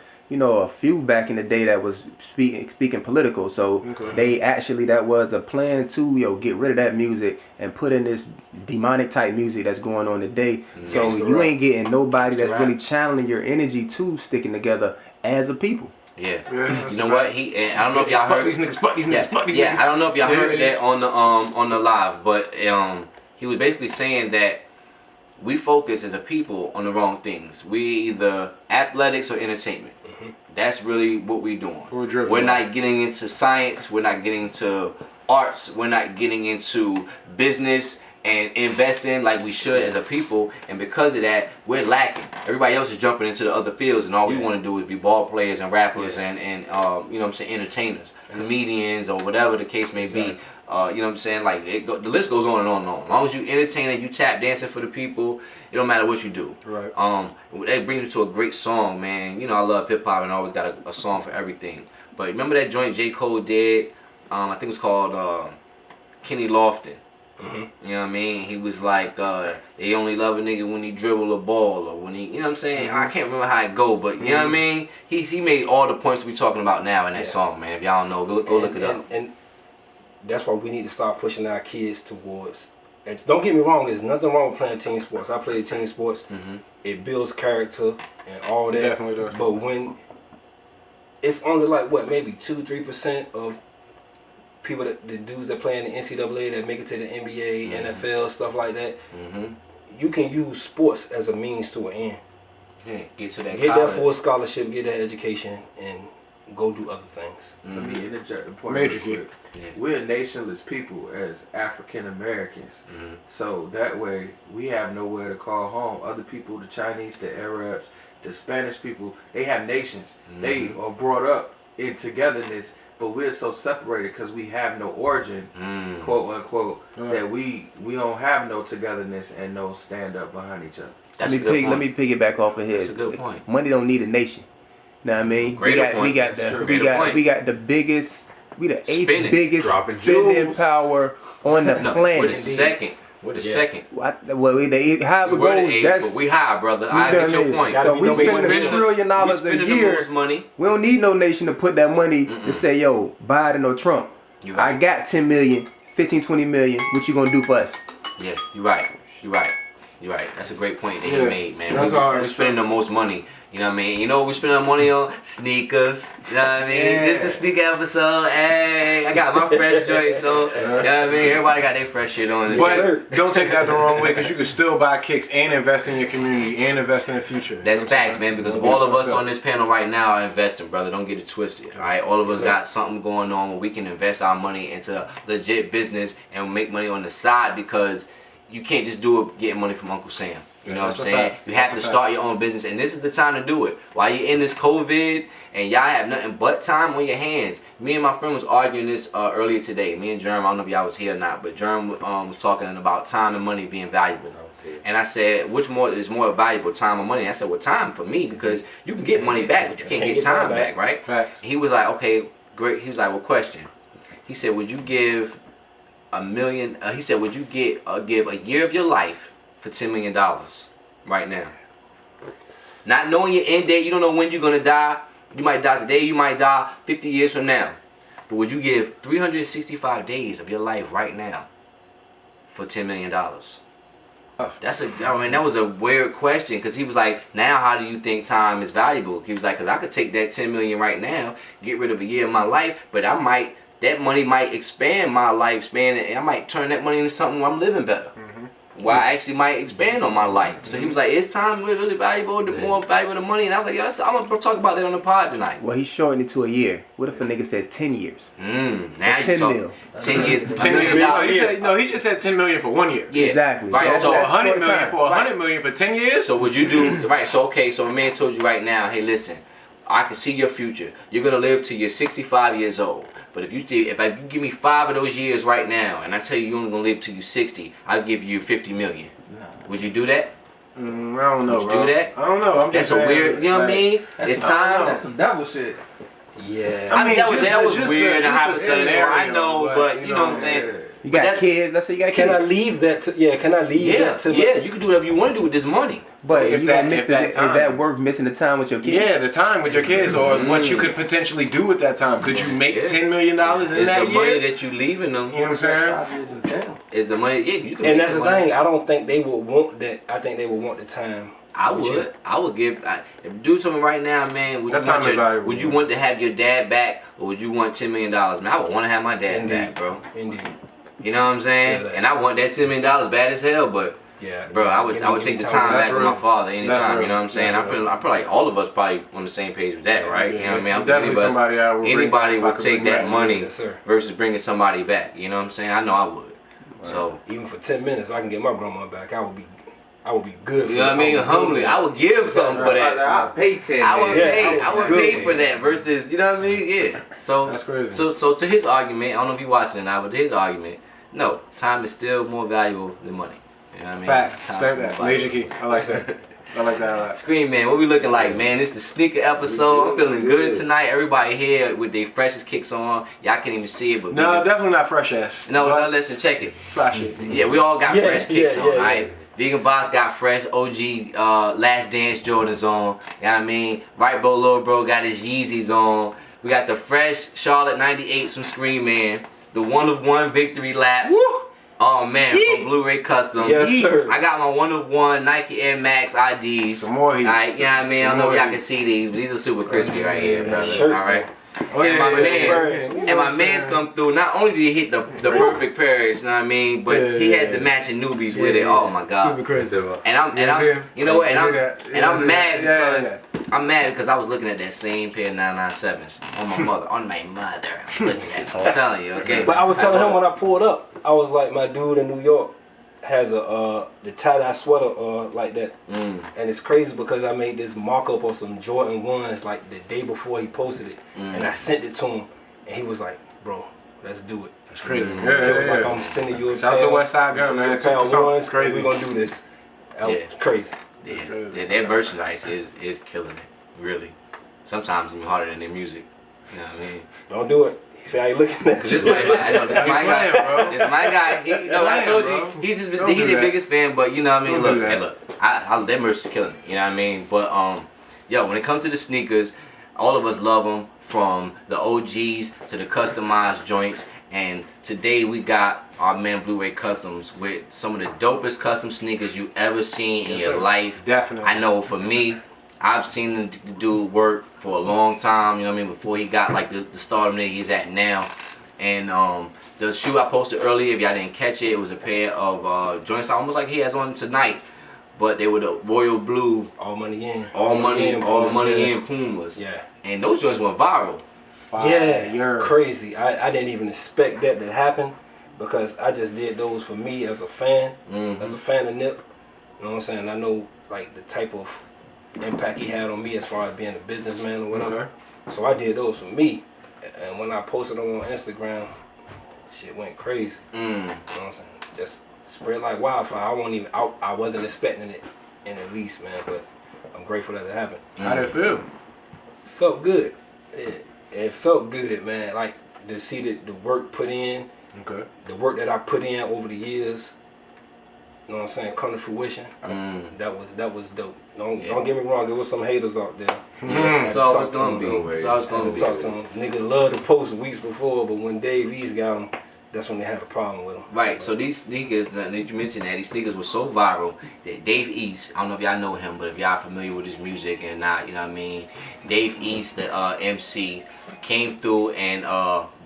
few back in the day that was speaking political. So they actually, that was a plan to, get rid of that music and put in this demonic type music that's going on today. So you ain't getting nobody that's really channeling your energy to sticking together as a people. Yeah. that's You know a what? fact. And I don't know if y'all heard Fuck these niggas, fuck these niggas, fuck these niggas. I don't know if y'all heard Yeah. that on the live, but he was basically saying that we focus as a people on the wrong things. We either athletics or entertainment. That's really what we're doing. We're not getting into science. We're not getting into arts. We're not getting into business and investing like we should as a people. And because of that, we're lacking. Everybody else is jumping into the other fields, and all we want to do is be ball players and rappers and you know what I'm saying, entertainers, comedians, or whatever the case may be. You know what I'm saying? Like the list goes on and on and on. As long as you entertaining, you tap dancing for the people, it don't matter what you do. Right. That brings me to a great song, man. You know I love hip hop and I always got a song for everything. But remember that joint J. Cole did? I think it was called Kenny Lofton. You know what I mean? He was like, they only love a nigga when he dribble a ball or when he, you know what I'm saying? I can't remember how it go, but you know what I mean? He made all the points we talking about now in that song, man. If y'all don't know, go look it up. And that's why we need to start pushing our kids towards. And don't get me wrong, there's nothing wrong with playing team sports. I played team sports. It builds character and all that. It definitely does. But when it's only like what, maybe 2-3% of people the dudes that play in the NCAA that make it to the NBA, NFL, stuff like that. You can use sports as a means to an end. Yeah, get to that Get college. that full scholarship, get that education, and go do other things. Let me interject the point. Major real quick. We're a nationless people as African Americans. So that way we have nowhere to call home. Other people, the Chinese, the Arabs, the Spanish people, they have nations. They are brought up in togetherness, but we're so separated because we have no origin, quote unquote, that we don't have no togetherness and no stand up behind each other. That's a good point. Let me piggyback off of his. That's a good point. Money don't need a nation. Know what I mean? Greater point. We got That's the true. we Greater got point. we got the biggest, we the eighth Spinning. biggest Dropping spending jewels. power on the No, planet. we're the second. We're the second. Well, however We it were the goes, eighth, that's but we high, brother. we I done get your it. point. So we We spending spending $1 trillion we a spending the year. most money. We don't need no nation to put that money to say, yo, Biden or Trump. You right. I got 10 million, 15, 20 million. What you gonna do for us? Yeah, you're right. You're right. You're right. That's a great point that he Yeah, made, man. that's hard. We're spending the most money. You know what I mean? You know what we spending our money on? Sneakers. You know what I mean? Yeah. This the sneaker episode. Hey, I got my fresh joint, so you know what I mean? Everybody got their fresh shit on. But don't take that the wrong way, because you can still buy kicks and invest in your community and invest in the future. That's You know what I'm facts, saying? man, because Don't all get of us fucked on this panel right now are investing, brother. Don't get it twisted, all right? All of us got something going on where we can invest our money into legit business and make money on the side, because you can't just do it getting money from Uncle Sam. You know what I'm That's a saying? fact. You have That's to a start fact. your own business, and this is the time to do it. While you're in this COVID and y'all have nothing but time on your hands. Me and my friend was arguing this earlier today. Me and Jerm, I don't know if y'all was here or not, but Jerm was talking about time and money being valuable. And I said, which more is more valuable, time or money? And I said, well, time for me, because you can get money back, but you can't get time back, right? Facts. He was like, okay, great. He was like, well, question. He said, would you give $1 million? He said, would you give a year of your life for $10 million right now? Not knowing your end date, you don't know when you're gonna die. You might die today, you might die 50 years from now. But would you give 365 days of your life right now for $10 million? That was a weird question, because he was like, now how do you think time is valuable? He was like, because I could take that 10 million right now, get rid of a year of my life, but that money might expand my lifespan, and I might turn that money into something where I'm living better. Where I actually might expand on my life. So he was like, is time really valuable, more valuable than money? And I was like, yeah, I'm going to talk about that on the pod tonight. Well, he shortened it to a year. What if a nigga said 10 years? Now you 10 talk mil. 10 years, $10 $10 million. million. He just said $10 million for 1 year. Yeah. Exactly. Right. So So, that's $100 short million time. for Right. $100 million for 10 years. so would you do, right, so okay, so a man told you right now, hey, listen, I can see your future. You're going to live till you're 65 years old. But if you give me 5 of those years right now, and I tell you you're only going to live till you're 60, I'll give you $50 million. Would you do that? I don't know, Would you bro. do that? I don't know. I'm That's just a saying, weird, you know what I mean? That's It's some- time. That's some devil shit. Yeah. I mean, that was, just that the- was just the- weird and just the hypothetical. scenario, I know, but you know what I'm saying? Yeah. You But got that's- kids. Let's say you got Can kids. I leave that to, can I leave Yeah, that to yeah, you can do whatever you want to do with this money. But If you that- gonna miss if that is time- that worth missing the time with your kids? Yeah, the time with your kids, or what you could potentially do with that time. Could you make Yeah. $10 million in It's that the money year? that you leaving them. You know what I'm saying? 5 years in town. Is the money? Yeah, you can. And make that's the money. thing. I don't think they would want that. I think they would want the time. I with would. you. I would give. If dude told me right now, man, would That you time want is valuable, would you man. want to have your dad back, or would you want $10 million? Man, I would want to have my dad Indeed. back, bro. Indeed. You know what I'm saying? Yeah, that- And I want that $10 million bad as hell, but Yeah. bro, I would Give me take the time. time That's back with real. my father That's anytime. real. You know what I'm saying? That's I feel real. like all of us probably on the same page with that, right? You know what I mean? I'm Definitely thinking somebody I would bring anybody if I would could take bring that back. money Yes, sir. versus bringing somebody back. You know what I'm saying? I know I would. So. Even for 10 minutes, if I can get my grandma back, I would be good. You know what I mean? Humbly, I would give something for that. I'll pay 10. I would Yeah, pay. I would good. pay for that versus, you know what I mean? Yeah. So That's crazy. So to his argument, I don't know if you're watching it now, but to his argument, no, time is still more valuable than money. You know what I mean? Facts. Time's Stamp more that. valuable. Major key. I like that. I like that a lot. Scream Man, what we looking like, man? This the sneaker episode. I'm feeling good tonight. Everybody here with their freshest kicks on. Y'all can't even see it, but No, Vegan- definitely not fresh ass. no, But listen, check it. Flashy. Yeah, we all got Yeah, fresh kicks yeah, on, yeah, alright? Vegan Boss got fresh OG Last Dance Jordans on. You know what I mean? Right Bro Lil Bro got his Yeezys on. We got the fresh Charlotte 98s from Scream Man. The 1-of-1 victory laps. Woo! Oh man, from Blu-ray Customs. Yes, sir. I got my 1-of-1 Nike Air Max IDs. Some more heat. Alright, you know what I mean? I Some don't know if more y'all heat. can see these, but these are super crispy right here, brother. Shirt, Alright. Oh, And yeah, my yeah, man's yeah. and my man's come through. Not only did he hit the perfect pairs, you know what I mean, but Yeah, he had yeah. the matching newbies with it. Oh my god! Stupid crazy. And I'm You see him? you know what? And You I'm see that? and Yeah, I'm see mad that? because Yeah, I'm mad because I was looking at that same pair of 997s on my mother, on my mother. Look at that. I'm telling you, okay. But I was telling him when I pulled up, I was like, my dude in New York has a the tie-dye sweater like that. And it's crazy because I made this mock-up of some Jordan 1s like the day before he posted it. And I sent it to him and he was like, bro, let's do it. That's crazy. He Yeah, was yeah, like, yeah. I'm sending you a Shout out pair. to West Side Gun, I'm man. sending you a pair of 2%. ones, Crazy. and we're gonna do this. That was Yeah. crazy. Yeah, crazy. yeah, their merchandise is killing it, really. Sometimes even harder than their music. You know what I mean? Don't do it. He said, I ain't looking at This you. I know this is my playing, guy. bro. This is my guy. He, you know, I playing, told bro. you he's Don't he's do the that. biggest fan, but you know what I mean. Don't do Look, that. hey, look, I that merch is killing it. You know what I mean? But yo, when it comes to the sneakers, all of us love them, from the OGs to the customized joints. And today we got our man Blu-ray Customs with some of the dopest custom sneakers you ever seen in Yes, your sir. life. Definitely. I know for me, I've seen the dude work for a long time, you know what I mean, before he got like the stardom that he's at now. And the shoe I posted earlier, if y'all didn't catch it, it was a pair of joints almost like he has on tonight, but they were the royal blue, All money in. all money Pumas, in Pumas. Yeah. And those joints went viral. Yeah, crazy. I didn't even expect that to happen because I just did those for me as a fan, as a fan of Nip. You know what I'm saying? I know like the type of impact he had on me as far as being a businessman or whatever. Okay. So I did those for me. And when I posted them on Instagram, shit went crazy. You know what I'm saying? Just spread like wildfire. I wasn't expecting it in the least, man, but I'm grateful that it happened. How did it feel? Felt good. It felt good, man. Like to see the work put in, Okay. the work that I put in over the years, you know what I'm saying, come to fruition. That was dope. Don't get me wrong, there was some haters out there. It's always gonna be. It's always I gonna had to talk to be. them. Niggas love to post weeks before, but when Dave East got them, that's when they had a problem with them. Right, so these sneakers, now that you mentioned that, these sneakers were so viral that Dave East, I don't know if y'all know him, but if y'all familiar with his music and not, you know what I mean, Dave East, the MC, came through and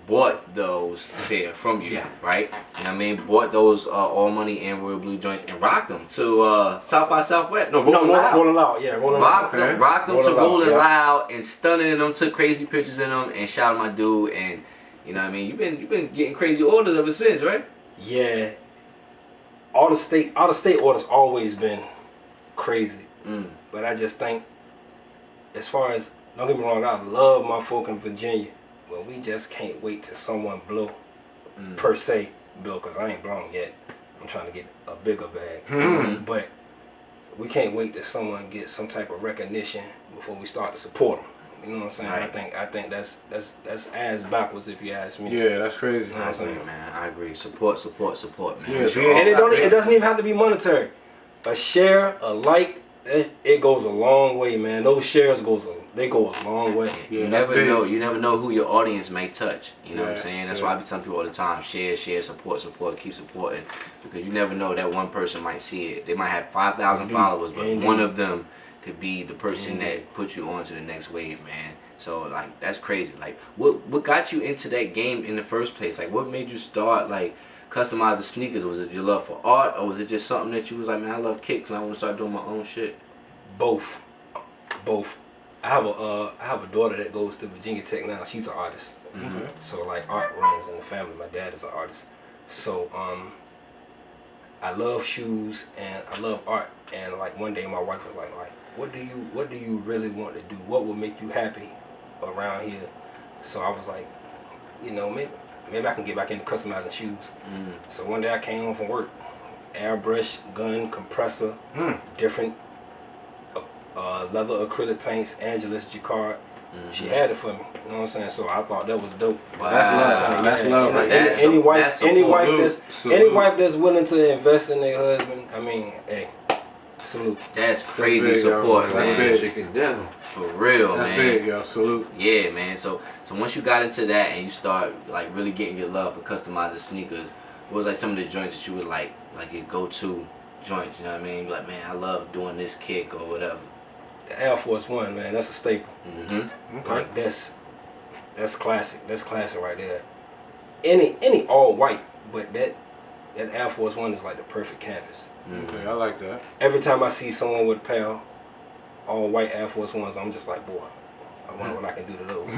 bought those there from you, Yeah. right? You know what I mean? Bought those All Money and Royal Blue joints and rocked them to South by Southwest. No, Rolling Loud. Rolling Loud, yeah, Rolling Loud. Rocked them to Rolling Loud, Rolling yeah. Loud and stunning in them, took crazy pictures in them and shouted my dude and you know what I mean? You've been getting crazy orders ever since, right? Yeah. All the state orders always been crazy. But I just think, as far as, don't get me wrong, I love my folk in Virginia, but we just can't wait till someone blow, per se, blow, because I ain't blown yet. I'm trying to get a bigger bag. But we can't wait till someone gets some type of recognition before we start to support them. You know what I'm saying? Right. I think that's ass backwards if you ask me. Yeah, that's crazy. You know what I'm saying? Man, I agree. Support, man. Yeah, We should yeah. all And stop it there. doesn't even have to be monetary. A share, a like, it goes a long way, man. Those shares go a long way. Yeah, You that's never big. know. You never know who your audience may touch. You know what I'm Yeah, saying? That's yeah. why I be telling people all the time: share, support, keep supporting, because you never know that one person might see it. They might have 5,000 Indeed. followers, but Indeed. one of them could be the person that put you on to the next wave, man. So like that's crazy. Like what got you into that game in the first place? Like what made you start like customizing sneakers? Was it your love for art, or was it just something that you was like, man, I love kicks and I want to start doing my own shit? Both. I have a daughter that goes to Virginia Tech now. She's an artist. Okay. So like art runs in the family. My dad is an artist. So I love shoes and I love art. And like one day my wife was like, what do you really want to do? What will make you happy around here? So I was like, you know, maybe I can get back into customizing shoes. So one day I came home from work, airbrush, gun, compressor, different leather acrylic paints, Angelus Jacquard. She had it for me. You know what I'm saying? So I thought that was dope. Wow. That's love. That's love right there. That's Any a- wife, that's a any wife salute. that's Salute. any wife that's willing to invest in their husband, I mean, hey, salute. That's crazy big, yo. support, That's man. big. Chicken dinner. For real, That's man. big, yo. Salute. Yeah, man. So once you got into that and you start like really getting your love for customizing sneakers, what was like some of the joints that you would like your go-to joints? You know what I mean? You're like, man, I love doing this kick or whatever. The Air Force One, man, that's a staple. Mm-hmm. Like that's classic. That's classic right there. Any all white, but that Air Force One is like the perfect canvas. Okay, I like that. Every time I see someone with a pair of all white Air Force Ones, I'm just like, boy, I wonder what I can do to those.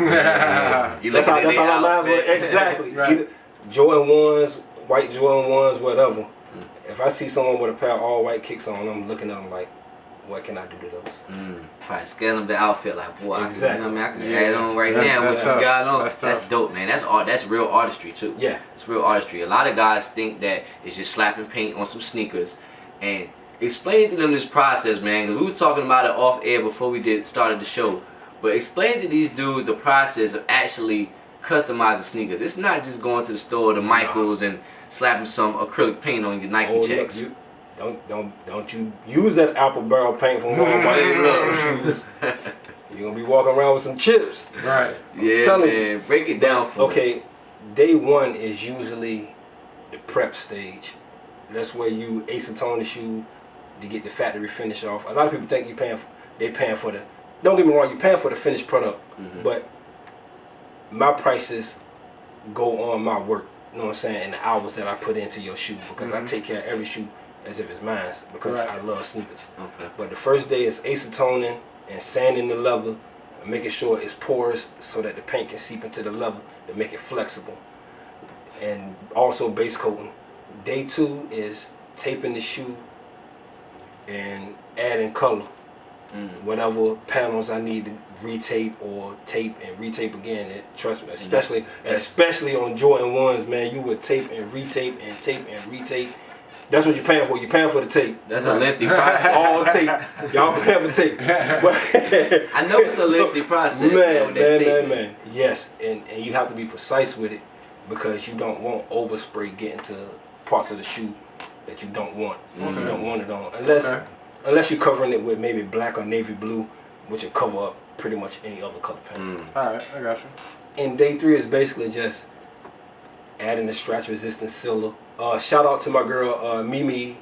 You That's looking at how their my mind works. outfit. Exactly. Right. Either Jordan 1s, white Jordan 1s, whatever. If I see someone with a pair of all white kicks on, I'm looking at them like, what can I do to those? Probably scale them the outfit like, boy, Exactly. I can Yeah. add on right That's- now that's what tough. you got on. That's That's tough. dope, man. That's art. That's real artistry too. Yeah. It's real artistry. A lot of guys think that it's just slapping paint on some sneakers, and explain to them this process, man. Because we were talking about it off air before we started the show. But explain to these dudes the process of actually customizing sneakers. It's not just going to the store, to Michaels, and slapping some acrylic paint on your Nike checks. Look, don't you use that apple barrel paint from Walmart some shoes. You're gonna be walking around with some chips. Right. Yeah, telling man. Break it down for me. Okay, day one is usually the prep stage. That's where you acetone the shoe to get the factory finish off. A lot of people think they paying for the. Don't get me wrong, you're paying for the finished product, but my prices go on my work. You know what I'm saying? And the hours that I put into your shoe, because I take care of every shoe as if it's mine, because Right. I love sneakers. Okay. But the first day is acetoning and sanding the leather, and making sure it's porous so that the paint can seep into the leather to make it flexible. And also base coating. Day two is taping the shoe and add in color. Whatever panels I need to retape or tape and retape again. Trust me, especially on Jordan 1s, man, you would tape and retape and tape and retape. That's what you're paying for. You're paying for the tape. That's a lengthy process. All tape. Y'all paying for tape. But I know it's a lengthy process. Man. Yes, and you have to be precise with it because you don't want overspray getting to parts of the shoe that you don't want. You don't want it on. Unless you're covering it with maybe black or navy blue, which will cover up pretty much any other color panel. Alright, I got you. And day 3 is basically just adding the scratch resistant sealer. Shout out to my girl Mimi.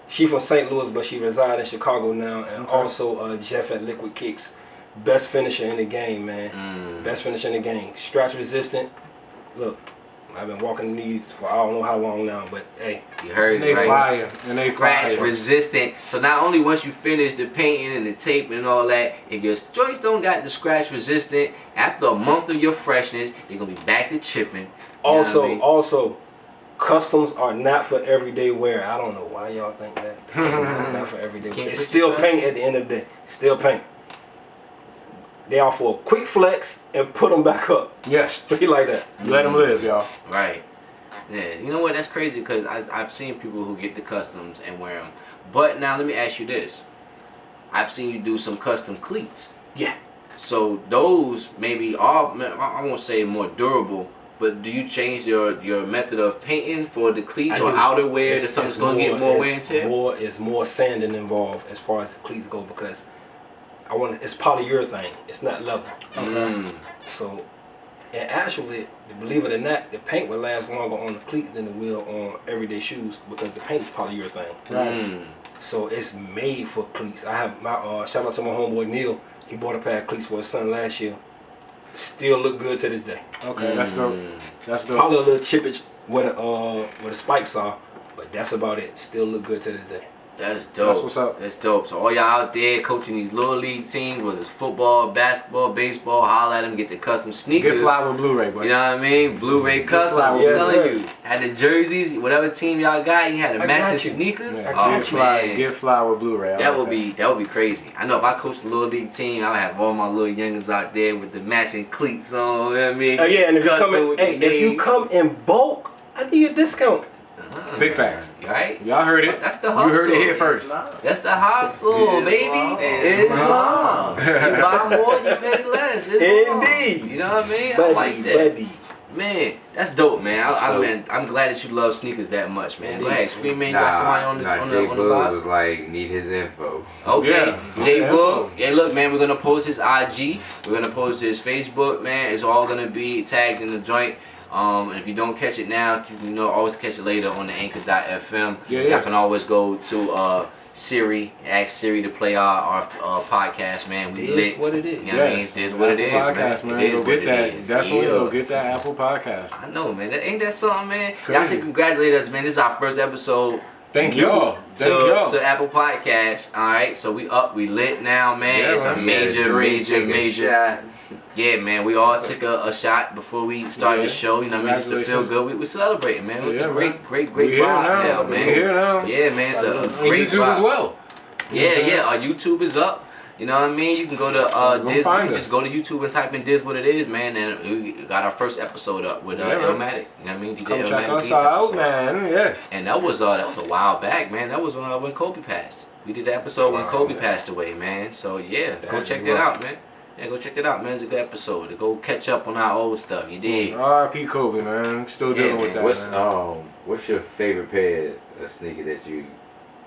She from St. Louis, but she resides in Chicago now. And also Jeff at Liquid Kicks. Best finisher in the game, man. Best finisher in the game. Scratch resistant. Look, I've been walking these for I don't know how long now, but hey. You heard And it, they right? fire. And they Scratch fire. resistant. So not only once you finish the painting and the taping and all that, if your joints don't got the scratch resistant, after a month of your freshness, you're gonna be back to chipping. You know what I mean? Also, customs are not for everyday wear. I don't know why y'all think that. Customs are not for everyday wear. It's still paint at the end of the day. Still paint. They are for a quick flex and put them back up. Yes. Straight like that. Let them live, y'all. Right. Yeah. You know what? That's crazy because I've seen people who get the customs and wear them. But now let me ask you this. I've seen you do some custom cleats. Yeah. So those maybe are, I won't say more durable, but do you change your method of painting for the cleats or outerwear that something's going to get more wear and tear? It's more sanding involved as far as the cleats go because it's polyurethane. It's not leather. So, and actually, believe it or not, the paint will last longer on the cleats than it will on everyday shoes because the paint is polyurethane. So it's made for cleats. I have my shout out to my homeboy Neil. He bought a pair of cleats for his son last year. Still look good to this day. Okay, that's dope. That's dope. Probably a little chippage where the spikes are, but that's about it. Still look good to this day. That's dope. That's what's up. That's dope. So all y'all out there coaching these little league teams, whether it's football, basketball, baseball, holla at them, get the custom sneakers. Get fly with Blu-ray, buddy. You know what I mean? Blu-ray custom. fly I'm with telling Blu-ray. you. Had the jerseys, whatever team y'all got, you had the I matching got you. sneakers. Yeah, Oh, get man. fly with Blu-ray. I That like would be crazy. I know if I coached a little league team, I would have all my little youngins out there with the matching cleats on. You know what I mean? Yeah, and if you Custom come in, with hey, the if you names. come in bulk, I give you a discount. Big facts. Right? Y'all heard it. That's the You hustle. heard it here first. That's the hustle, baby. It's love. You buy more, you pay less. It's love. Indeed. You know what I mean? I like that. Buddy. Man, that's dope, man. I'm glad that you love sneakers that much, man. Go ahead, Scream Man, you got somebody on the Jay on the Bug live? was like, need his info. Okay, Yeah. J Yeah. Book. Yeah, look, man, we're gonna post his IG. We're gonna post his Facebook, man. It's all gonna be tagged in the joint. And if you don't catch it now, you know, always catch it later on the Anchor.fm. Yeah, Y'all yeah. can always go to Siri, ask Siri to play our podcast, man. We It lit. is what it is. You know what I mean? Yes. It is what it is, Apple man. Podcast, man. It is Go what get it that. is. Definitely Yeah. go get that Apple Podcast. I know, man. Ain't that something, man? Y'all Crazy. should congratulate us, man. This is our first episode. Thank y'all. Thank y'all. To Apple Podcasts. All right, so we lit now, man. Yeah, it's a man. major. Yeah, man. We all took a shot before we started the show. You know what I mean? Just to feel Congratulations. good. We celebrating, man. It was Yeah, a man. great We here vibe now. now, We man. here now. Yeah, man. It's a And great YouTube vibe. as well. Yeah. Our YouTube is up. You know what I mean? You can go to Go Diz. find us. Just go to YouTube and type in Diz What It Is, man. And we got our first episode up with Yeah, man. Illmatic. You know what I mean? DJ Come check Illmatic us Beats out, episode. man. Yeah. And that was a while back, man. That was when Kobe passed. We did the episode when Wow, Kobe man. passed away, man. So yeah, go That'd check be that rough. out, man. Yeah, go check that out, man. It's a good episode. To go catch up on our old stuff. You did. R.I.P. Kobe, man. Still dealing with man. that, man. What's your favorite pair of sneaker that you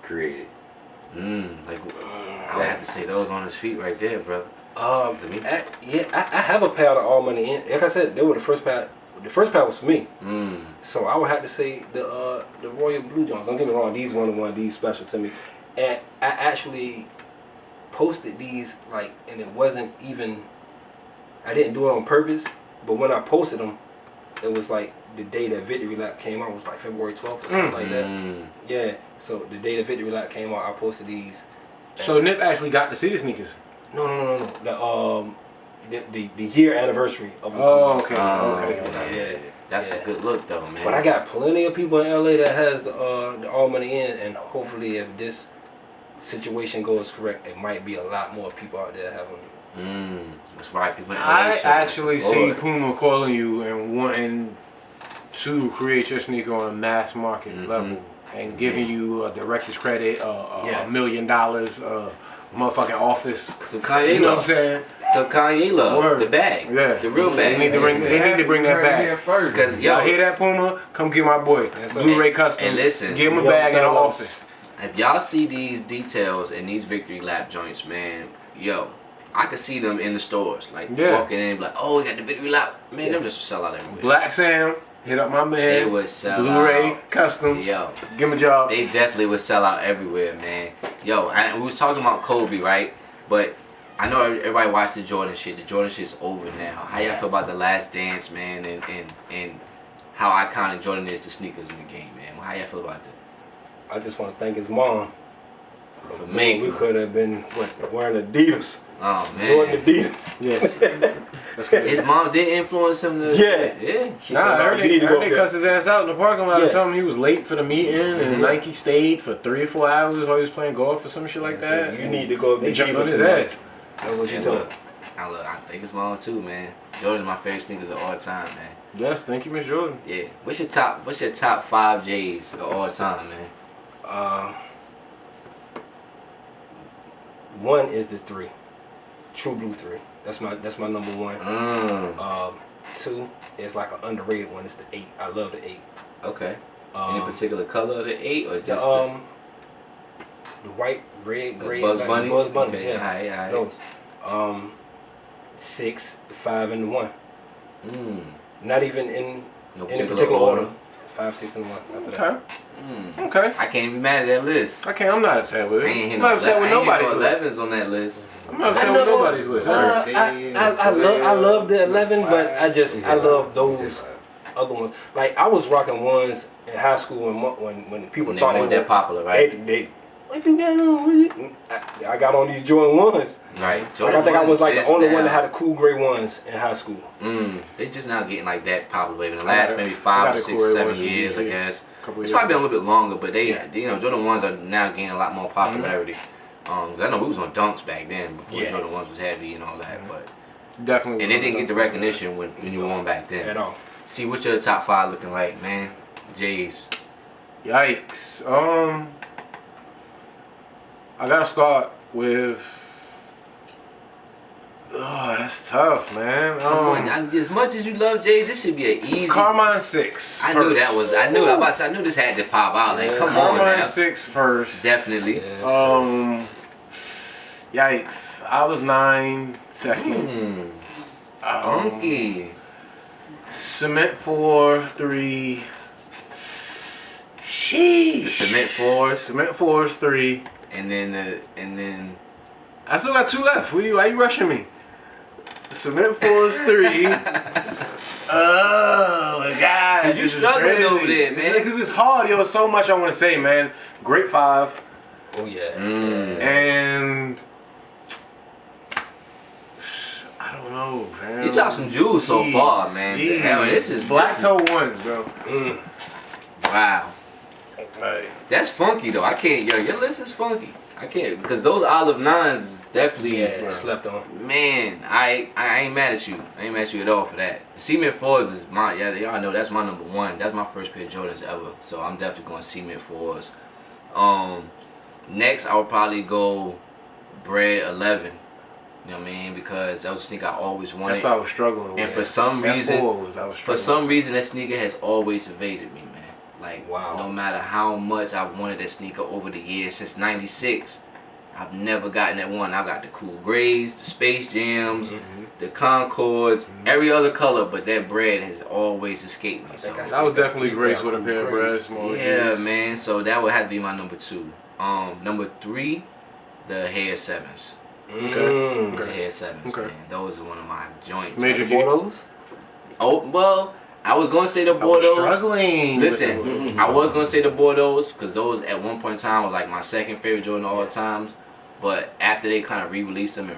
created? I have to say those on his feet right there, brother. To me. I have a pair of All Money In. Like I said, they were the first pair. The first pair was for me. So I would have to say the Royal Blue Jones. Don't get me wrong, these one these special to me. And I actually posted these and it wasn't even. I didn't do it on purpose, but when I posted them, it was like the day that Victory Lap came out was like February 12th or something like that. Yeah. So the day that Victory Lap came out, I posted these. So Nip actually got to see the sneakers. No. The year anniversary of them. Oh, okay. Yeah. That's a good look, though, man. But I got plenty of people in LA that has the All Money In, and hopefully if this situation goes correct, it might be a lot more people out there having. That's right. People in I LA shows. actually see Lord. Puma calling you and wanting to create your sneaker on a mass market level and giving you a director's credit, $1 million, motherfucking office. Some Kanye You know what I'm love. saying? Some Kanye love. Word. The bag. Yeah. The real They bag. need to bring. They need to bring that You heard it here back. first. Because Y'all yo, hear that, Puma? Come get my boy. Yes, sir. Blu-ray Customs. and listen, Give him a Young bag in the fellas. office. if y'all see these details in these victory lap joints, man, yo, I could see them in the stores, like Yeah. walking in, and be like, oh, we got the victory lap. Man, them just sell out everywhere. Black Sam, hit up my man. They would sell Blu-ray out. Customs. Yo, Give him a job. they definitely would sell out everywhere, man. Yo, we was talking about Kobe, right? But I know everybody watched the Jordan shit. The Jordan shit's over now. How y'all feel about the Last Dance, man, and how iconic Jordan is to sneakers in the game, man? How y'all feel about that? I just want to thank his mom. For Man, making. we could have been wearing Adidas, Oh Jordan man, Adidas. Yeah. That's good. his mom did influence him to. Yeah. Yeah. She Nah, I "No, heard you need to go they there." cussed his ass out in the parking lot or Yeah. something. He was late for the meeting, and Nike stayed for 3 or 4 hours while he was playing golf or some shit like So that. you need to go They be jumped diva on his tonight. ass. That's what she And told look, me. I think his mom too, man. Jordan's my favorite sneakers of all time, man. Yes, thank you, Miss Jordan. Yeah. What's your top 5 J's of all time, man? One is the 3, True Blue 3. That's my number one. Mm. 2 is like an underrated one. It's the 8. I love the 8. Okay. Any particular color of the 8 or just The white, red, the gray, Bugs like Bunnies? Bugs Bunnies, Okay, yeah. alright. Those. 6, the 5, and the 1. Mm. Not even in No any particular order. 5, 6, and 1. After that. Okay. Okay. I can't be mad at that list. Okay, I'm not upset with I it. ain't I'm not upset with nobody's list. 11s on that list. I'm not upset with nobody's list. I love the 11, but I love those other ones. Like I was rocking ones in high school when people When they thought they weren't were that popular, right? They what you got on? I got on these Jordan ones. Right. Like, I think I was like the just only one that now- had the cool gray ones in high school. They just now getting like that popular in the I last got- maybe I 5 got or the 6, Corey 7 ones from years, I DC. guess. Couple It's years probably been a ago. little bit longer, but they, you know, Jordan 1s are now gaining a lot more popularity. 'Cause I know we was on dunks back then before Yeah. Jordan 1s was heavy and all that, but Definitely. and they didn't get the recognition when you were on back then. At all. See what your top 5 looking like, man. J's. Yikes. I gotta start with. Oh, that's tough, man. Come on, as much as you love J's, this should be an easy. Carmine 6. I knew that was. I knew this had to pop out. Like, come on, Carmine man. 6 first. Definitely. Yikes. Olive 9 second. Funky. Cement 4 3. The Sheesh. cement 4s, Cement 4 is 3. and then I still got 2 left. Why you rushing me? Cement 4 is 3. Oh my God. 'Cause you this is struggling crazy. over there, man. Because it's hard. Yo, so much I want to say, man. Great 5. Oh yeah. And I don't know, man. you dropped some jewels so Jeez, far, man. jeez. Damn, this is Black Toe 1, bro. Wow. Like, That's funky though. I can't. Yo, your list is funky. I can't because those olive 9s is definitely. Yeah, slept on. Man, I ain't mad at you. I ain't mad at you at all for that. Cement 4s is my, yeah, y'all know that's my number 1. That's my first pair of Jordans ever. So I'm definitely going Cement 4s. Next I would probably go Bread 11. You know what I mean? Because that was a sneaker I always wanted. that's what I was struggling with. And for some That reason, 4 was, I was for struggling some reason, that sneaker has always evaded me, man. Like, Wow. no matter how much I've wanted that sneaker over the years, since '96, I've never gotten that one. I got the Cool Grays, the Space Jams, the Concords, every other color, but that bread has always escaped me. So, That was definitely Grace with a pair of bread, small yeah, shoes. man. So that would have to be my number 2. Number 3, the Hair 7s. Okay. The Hair 7s, Okay. man. Those are one of my joints. Major The key. Bordeaux? Oh, well, I was going to say the I was Bordeaux. struggling. Listen, I was gonna say the Bordeaux because those at one point in time were like my second favorite Jordan of all times. But after they kind of re-released them,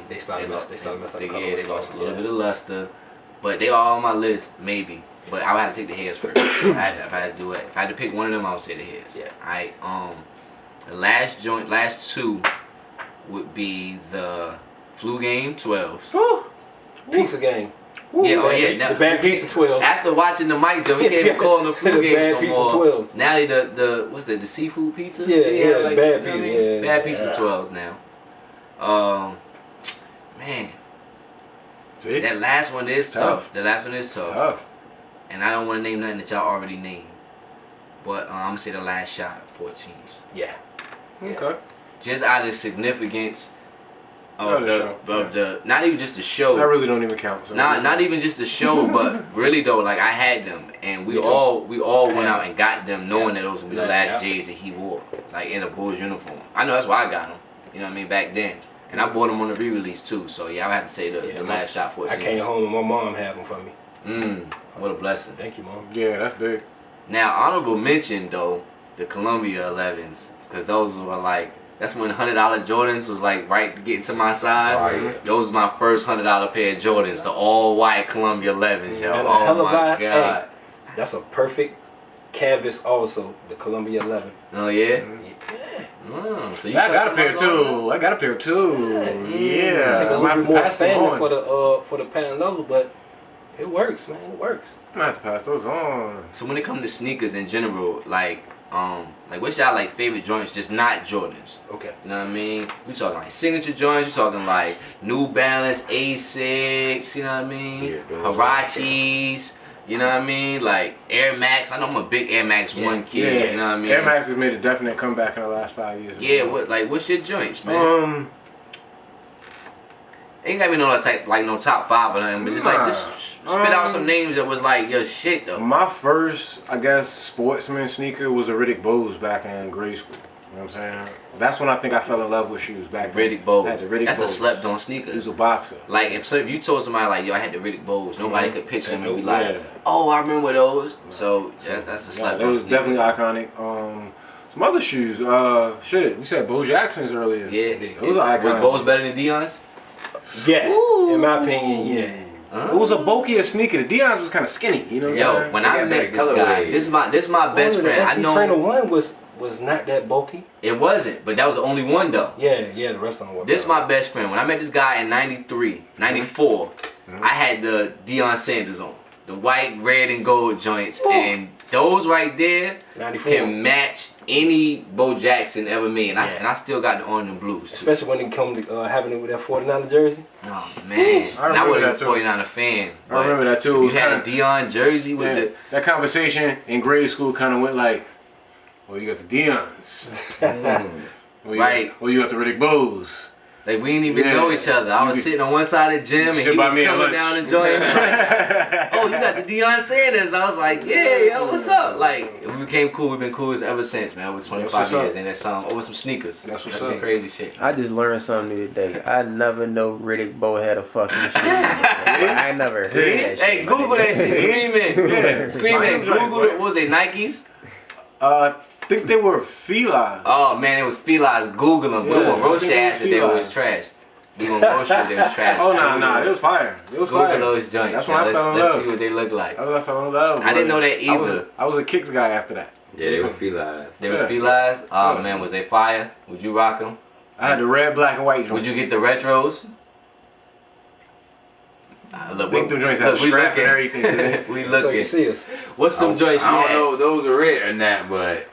They started messing up the they colorways. lost a little Yeah. bit of luster. But they are on my list, maybe. But I would have to take the hairs first. If I had to do it, if I had to pick one of them, I would say the hairs. Yeah. Alright. The last two would be the Flu Game 12s. Woo. Pizza game. Yeah, oh yeah. The bad pizza 12. After watching the Mike joke, we can't even call them the Flu The Games bad no pizza more. 12s. Now they the what's that? The seafood pizza? Yeah, like, bad you know what I pizza, mean? yeah, Bad yeah. pizza 12s now. Man, See? that last one is tough. The last one is tough. Tough. And I don't want to name nothing that y'all already named. But I'm gonna say the last shot, 14s. Yeah. Okay. Just out of significance Oh, of the the show, of the not even just the show. That really don't even count. So Not even just the show, but really though, like I had them, and we all went out and got them, knowing that those would be the last J's that he wore, like in a Bulls uniform. I know that's why I got them. You know what I mean? Back then, and I bought them on the re-release too. So yeah, I would have to say the last shot 14. I came home and my mom had them for me. What a blessing. Thank you, Mom. Yeah, that's big. Now honorable mention though, the Columbia 11s, because those were like. That's when $100 Jordans was like right getting to my size. Right. Those was my first $100 pair of Jordans, the all white Columbia 11s, yo. And a Oh hell of my a- god. hey. That's a perfect canvas also, the Columbia 11. Oh yeah. So you I got a cut pair some of those too. I got a pair too. Yeah. Take a I'm gonna little have bit to more pass them sanding on. for the patent leather, but it works, man. It works. I'm gonna have to pass those on. So when it comes to sneakers in general, like what's y'all like favorite joints? Just not Jordans. Okay. You know what I mean? We talking like signature joints. We talking like New Balance, Asics. You know what I mean? Yeah, those Huaraches. You know what I mean? Like Air Max. I know I'm a big Air Max One kid. Yeah. You know what I mean? Air Max has made a definite comeback in the last 5 years. Yeah. What's your joints, man? Ain't gotta be no top 5 or nothing, but just spit out some names that was like your shit though. My first, I guess, sportsman sneaker was a Riddick Bows back in grade school. You know what I'm saying? That's when I think I fell in love with shoes back then. Riddick Bows. I had the Riddick That's Bows. a slept on sneaker. He was a boxer. Like if you told somebody like yo I had the Riddick Bows, nobody could picture them and be like, Yeah. oh I remember those. So that's a slept Yeah, it on was sneaker. definitely iconic. Some other shoes. We said Bo Jackson's earlier. Yeah, Those are was iconic. Bows better than Dion's? Yeah. In my opinion, yeah. Huh? It was a bulkier sneaker. The Dion's was kind of skinny. You know what I'm Yo, saying? when They I got met better this guy, colorways. this is my best friend. I The SC Trainer know 1 was not that bulky. it wasn't, but that was the only one though. Yeah, the rest of them were. This my best friend. When I met this guy in 93, 94, I had the Deion Sanders on. The white, red, and gold joints. And those right there 94. can match any Bo Jackson ever made. And, Yeah. I still got the orange and blues too. Especially when it come to having it with that 49er jersey. Oh man. I And I remember wasn't that a too. 49er fan. I remember that too. It You was had a kinda- Deion jersey with Yeah, the that conversation in grade school kind of went like, well, you got the Deons. Right. Well, you got the Riddick Bows. like we didn't even Yeah. know each other. I was You sitting on one side of the gym and sit he by was me at coming lunch. down the joint. He was like, oh, you got the Deion Sanders. I was like, yeah, yo, what's up? Like we became cool. We've been cool ever since, man. Over 25 what's up. years, and that's over some sneakers. That's what's some up. crazy shit. I just learned something new today. I never know Riddick Bowe had a fucking shoe. I never heard that shit. Hey, Google that shit. Screaming, Yeah. screaming. Find them joints, Google boy. it. What was they Nikes? I think they were Fila. Oh man, it was Feli's. Google them. We Yeah, gonna roast I your think ass it if they was was trash. We gonna roast you if they was trash. Oh, nah, it was fire. It was Google fire. those joints. That's yo. when I fell in Let's love. see what they look like. That's when I fell in love. I didn't know that I was a Kicks guy after that. Yeah, they were felines. They was Yeah. Feli's. Oh Yeah. man, was they fire? Would you rock them? I had the red, black, and white joints. Would you get the retros? Look, I think them joints had look, we strap and looking. everything. Today. We So looking. you see us. What's some joints you I don't had? know if those are red or not, but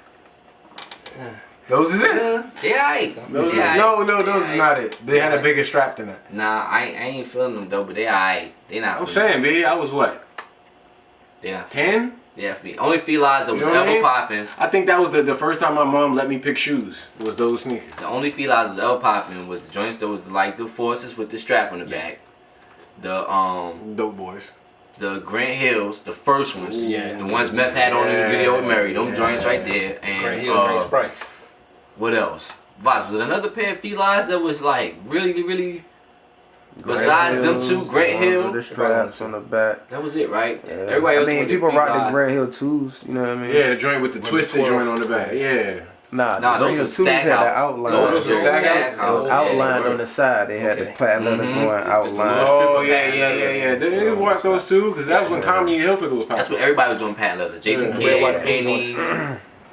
Those is it? Yeah, aight. Those Yeah, no, aight. those is not it. They had a Yeah. bigger strap than that. Nah, I ain't feeling them though, but they alright. They not. I'm for me. saying, B, I was what, They not. 10? Yeah, for me. Only Feli's that was You know what I ever mean? popping. I think that was the first time my mom let me pick shoes. Was those sneakers. The only Feli's that was ever popping was the joints that was like the Forces with the strap on the back. Dope boys. The Grant Hills, the first ones. Yeah. The ones Meth had on in the video with Mary. Them Yeah. joints right there. And Grant Hill, Grant Sprites. what else? Vaz, was it another pair of Feli's that was like really besides them two, Grant Hill? The straps on the back. That was it, right? Yeah. Everybody else I mean, went to people rock the Feli. Grant Hill twos. You know what I mean? Yeah, the joint with the With the twisted 12. joint on the back. Yeah. Nah, Nah, the those Grant are Hill twos had an Stackhouse. outline. Those are It Stackhouse. was Yeah, outlined they on the side. They had the Okay. plaid leather Mhm. going Just a little outlined. Oh, of yeah. patent leather. They niggas walk those too, because that was when Tommy Hilfiger was That's popping. what everybody was doing patent leather. Jason Yeah. Kidd, Red, white, and Pennies.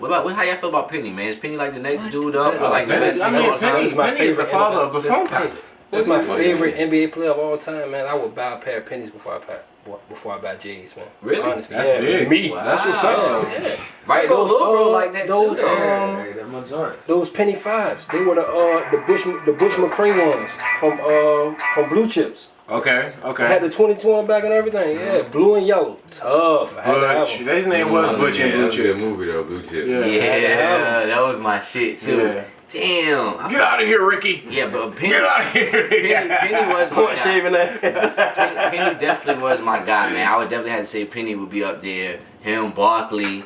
What about how y'all feel about Penny, man? Is Penny like the next dude up? Or like the Penny, best I of all mean, time? Penny, my Penny is the favorite father NFL of the phone pass. That's my favorite NBA player of all time, man. I would buy a pair of pennies before I buy J's, man. Really? Honestly, That's yeah, big. Me. Wow. That's what's up. Yeah. Right, Those, those bro like that those, too. though. Hey, them my joints. Those penny fives. They were the Bush McCree ones from Blue Chips. Okay, I had okay. the 22 on back and everything. Yeah, blue and yellow. Tough. I had to have Butch. 'em. His name was Butch Yeah, and that Blue was a good Chips. movie though, Blue Chips. Yeah. Yeah, that was my shit too. Yeah. Damn. Get out of here, Ricky. Yeah, but Penny, Get out of here. Penny was my Point guy. shaving that. Penny definitely was my guy, man. I would definitely have to say Penny would be up there. Him, Barkley,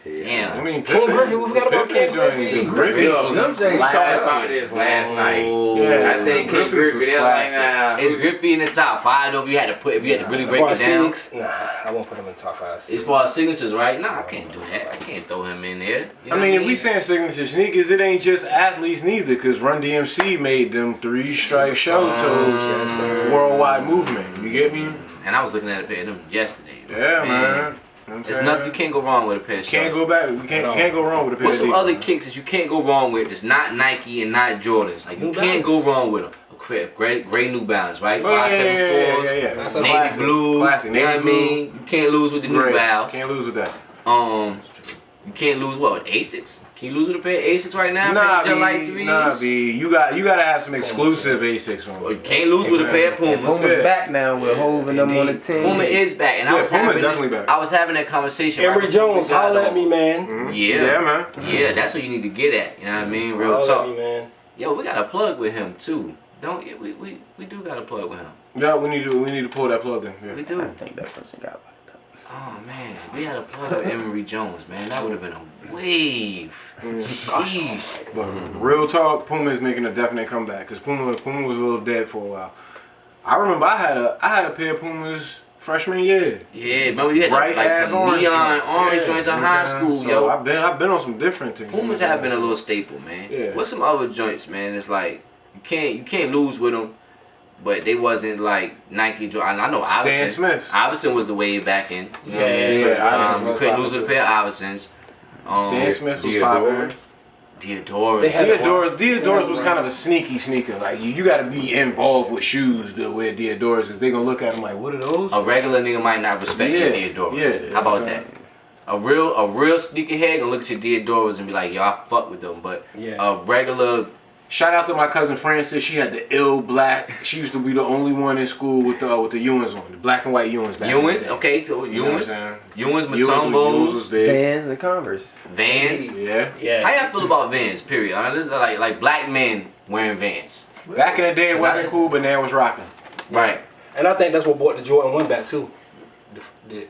Yeah. I mean, Ken Griffey, we forgot about Ken Griffey. The Griffey Yo, was them things talked about this last night. Yeah, I said Ken Griffey's Griffey. was They're like, classic. nah. Is Griffey in the top 5 though? If you had to really break it down. Nah, I won't put him in top 5. As far as signatures, right? Nah, I can't do that. I can't throw him in there. You know I mean, what if we saying signature sneakers, it ain't just athletes neither, because Run DMC made them 3-stripe shell toes worldwide movement. You get me? And I was looking at a pair of them yesterday. Yeah, man. You know what I'm There's saying? nothing you can't go wrong with a pair of Can't shorts. go back. You can't go wrong with a pair What's of some Adidas, other man. kicks that you can't go wrong with? That's not Nike and not Jordans. Like you New can't go Balance. wrong with them. Great New Balance, right? Oh, yeah, 574s, yeah. That's a navy classic. blue. Classic, You know navy what I mean? You can't lose with the New Great. Balance. Can't lose with that. You can't lose what? Asics? Can you lose with a pair of Asics right now? Nah, Pair of Jelly B. 3s? Nah, B. You gotta have some exclusive Asics on. Well, you can't lose with a pair of And Pumas. Puma's Yeah. back now with Hov and them on the Indeed. team. Puma is back, and Yeah, I was Puma's having definitely back. I was having that conversation. Emory right before we Jones, got holla at on. me, man. Yeah, Yeah, man. Yeah, that's what you need to get at. You know what I mean? Real Holla talk. at me, man. Yo, we got a plug with him too. Don't yeah, we do got a plug with him. Yeah, we need to pull that plug in. We Yeah. do. I think that person got locked up. Oh man, we had a plug with Emory Jones, man. That would have been a wave. Sheesh. But real talk, Puma is making a definite comeback because Puma was a little dead for a while. I remember I had a pair of Pumas freshman year. Yeah, remember you had Right like ass some orange neon joints. orange Yeah, joints you in know what high I'm saying? school, So yo. I've been on some different things. Pumas have been a little staple, man. Yeah. What's some other joints, man? It's like you can't lose with them, but they wasn't like Nike. I know Stan Iverson. Smiths. Iverson was the wave back in. You know what I Yeah, mean? yeah, Certain yeah. time, Iverson you was couldn't lose popping with a pair of Iversons. Stan Smith was Theodore. popular. Theodora. They had Diodorus was kind of a sneaky sneaker. Like you got to be involved with shoes to wear Diodorus, because they gonna look at them like, what are those? A regular nigga might not respect Yeah, your Theodoras. yeah. How about that? A real sneakerhead gonna look at your Theodoras and be like, yo, I fuck with them. But Yeah. a regular Shout out to my cousin Frances. She had the ill black. She used to be the only one in school with the Ewans on, the black and white Ewans. Back in the Ewans, day. okay, so You know what I'm Ewans, saying? Ewans, Ewans was Matumbos, big. Vans and Converse. Vans. Yeah. Yeah. How y'all feel about Vans? Period. Like black men wearing Vans. Back in the day, it wasn't cool, but now it's rocking. Right. And I think that's what brought the Jordan 1 back too. The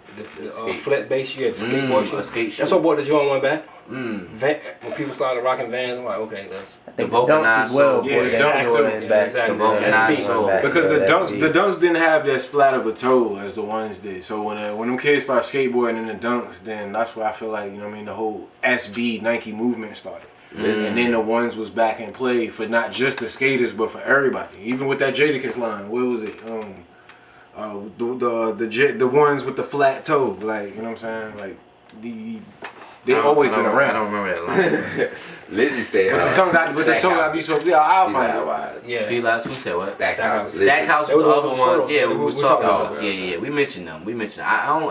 skate. flat base, you had skateboard shoes. a skate shoe. That's what brought the Jordan 1 back. Mm. When people started rocking Vans, I'm like, okay, that's I think The the Dunks Vulcanized as well. sole. Yeah, brought the that Dunks Jordan too. back. Exactly. The Vulcanized Dunks sole. back. Because Yeah, the that dunks beat. didn't have as flat of a toe as the ones did. So when them kids start skateboarding in the dunks, then that's where I feel like, you know what I mean, the whole SB Nike movement started. And then the ones was back in play for not just the skaters but for everybody. Even with that Jadakiss line, what was it? The ones with the flat toe, like, you know what I'm saying? Like they always been I around. don't remember that line. Lizzie said, But the tongue got to be so. Yeah, I'll find it. yeah. Feelers, who said what? Stackhouse. Stackhouse That was was the one of other the one. first. Yeah, we We was were talking talking about. about Yeah. We mentioned them.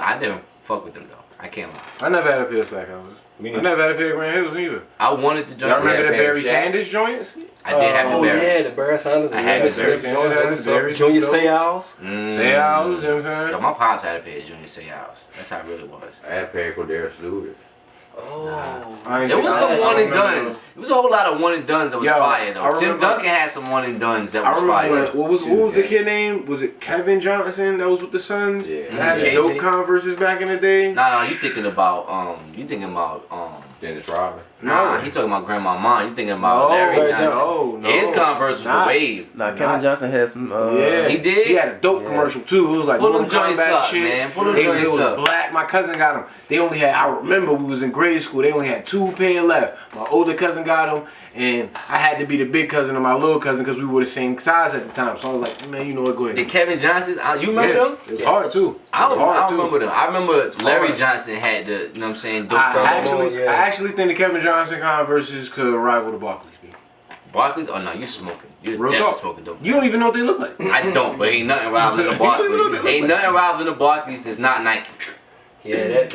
I didn't fuck with them though. I can't lie. I never had a pair of Stackhouses. I never had a pair of Grand Hills either. I wanted the Y'all joints. remember the pair of Barry Shaq? Sanders joints? I did have the Oh Barrys. yeah, the Barry Sanders. I had the Barry Sanders, Barry Junior Sanders. Seals. Say ours, you know what I'm Yo, saying? my pops had a pair of Junior Seals. That's how it really was. I had a pair of Cordero Stewart's. Oh. I ain't There was seen- some I one and remember- dones. There was a whole lot of one and dones that was Yo, fire I though. Tim remember- Duncan had some one and dones that I was remember fire. what was the kid name? Was it Kevin Johnson that was with the Suns? Yeah. That had the KJ. dope Converses back in the day. Nah, you thinking about Dennis Rodman. Nah, he talking about Grandmama. You thinking about No, Larry Larry Johnson. Johnson. Oh, no. His Converse was Nah. the wave. Nah, Kevin Nah. Johnson had some. Yeah, He did? He had a dope Yeah. commercial too. It was like Pull Mortal them joints Kombat up, shit. man. Pull them They joints was up. black. My cousin got them. They only had. I remember we was in grade school. They only had 2 pair left. My older cousin got them, and I had to be the big cousin of my little cousin because we were the same size at the time. So I was like, man, you know what? Go ahead. The Kevin Johnsons, you remember them? It was hard too. I don't hard, too. remember them. I remember Larry hard. Johnson had the, you know what I'm saying, dope I promo. actually think the Kevin Johnson Converses could rival the Barclays. Barclays? Oh no, you smoking. You're Real definitely talk. smoking dope. You don't even know what they look like. I don't, but ain't nothing rivaling the Barclays. Ain't nothing rivaling the Barclays that's not Nike. Yeah,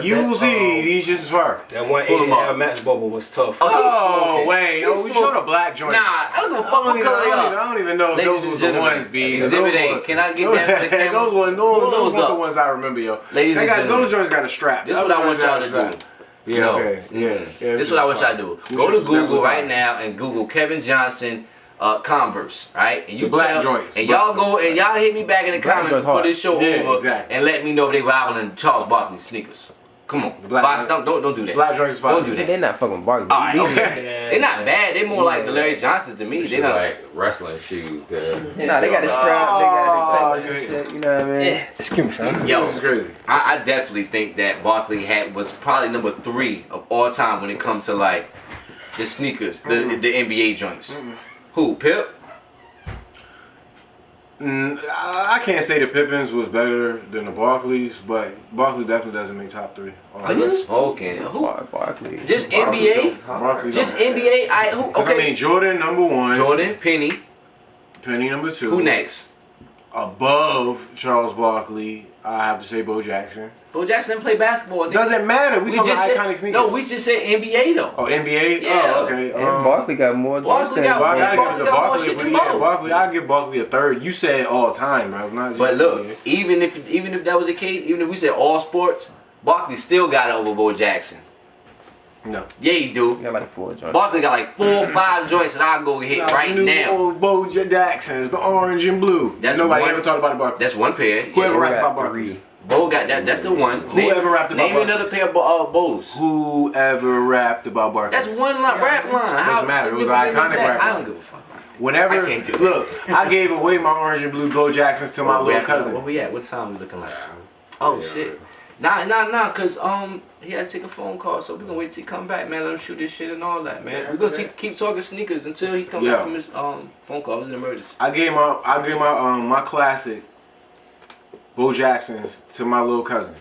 Uzi, these just as far. that one Pull 'em 80 up. Air Max bubble was tough. Oh, wait, He's we smoking. showed a black joint. Nah, I don't give a fuck what color they are. I don't even know if Ladies those and was the gentlemen, ones, B. Exhibit A. Can I get that for the camera? Those ones, Pull those those were up. the ones I remember, yo. Ladies and gentlemen. Those joints got a strap. This is what I want y'all to do. Yeah, No. okay. Yeah. This is what I want y'all to do. This Go to is definitely Google right fine. now and Google Kevin Johnson Converse, right? And you The black tell, joints. and Black y'all go and y'all hit me back in the Black comments joints before hard. this show Yeah, over, exactly. and let me know if they rivaling Charles Barkley sneakers. Come on, black Box, joints- don't do that. Black joints is fine. Don't do that. They're not fucking Barkley. All right, These- okay. They're not bad. They're more like the Larry Johnsons to me. They Shit not. like wrestling shoes. Nah, they got the strap. They got yeah. the shit. You know what I mean? Excuse me, fam. Yo, This is crazy. I definitely think that Barkley was probably number 3 of all time when it comes to like the sneakers, the NBA joints. Who, Pip? I can't say the Pippins was better than the Barclays, but Barkley definitely doesn't make top 3. Are you smoking? Who? Barkley. Just Barkley NBA? goes hard. Barkley's Just on- NBA? Who? 'Cause, Okay. I mean, Jordan number 1. Jordan, Penny. Penny number 2. Who next? Above Charles Barkley, I have to say Bo Jackson. Bo Jackson didn't play basketball. nigga. Doesn't matter. We talking about said, iconic sneakers. no, we just said NBA though. Oh, NBA? Yeah. Oh, okay. And Barkley got more joints Barkley than got Well, I more. gotta Barkley give it to got more Barkley. shit But than yeah, Bo. Barkley, I'll give Barkley a 3rd. You said all time, bro. Not just But look, NBA. even if that was the case, even if we said all sports, Barkley still got it over Bo Jackson. No. Yeah, he do. He got like 4 joints. Barkley got like 4 or 5 joints that I'll go hit right New now. Old Bo Jacksons, the orange and blue. That's Nobody one- ever talked about the Barkley. That's one pair. Whoever Yeah. rapped got about Barkley. 3. Bo got that. That's the one. Whoever rapped about Name me Barkley. another pair of Bows. Whoever rapped about Barkley. That's one rap line. How matter. It was an significant is iconic that? rap I line. don't give a fuck. Whenever, I can't do that. look, I gave away my orange and blue Bo Jacksons to my little cousin. Where we at? What time we looking like? Yeah. Oh Yeah. shit. Nah, cause he had to take a phone call, so we gonna wait till he come back, man. Let him shoot this shit and all that, man. We gonna keep talking sneakers until he come back from his phone call. It was an emergency. I gave my classic Bo Jacksons to my little cousin.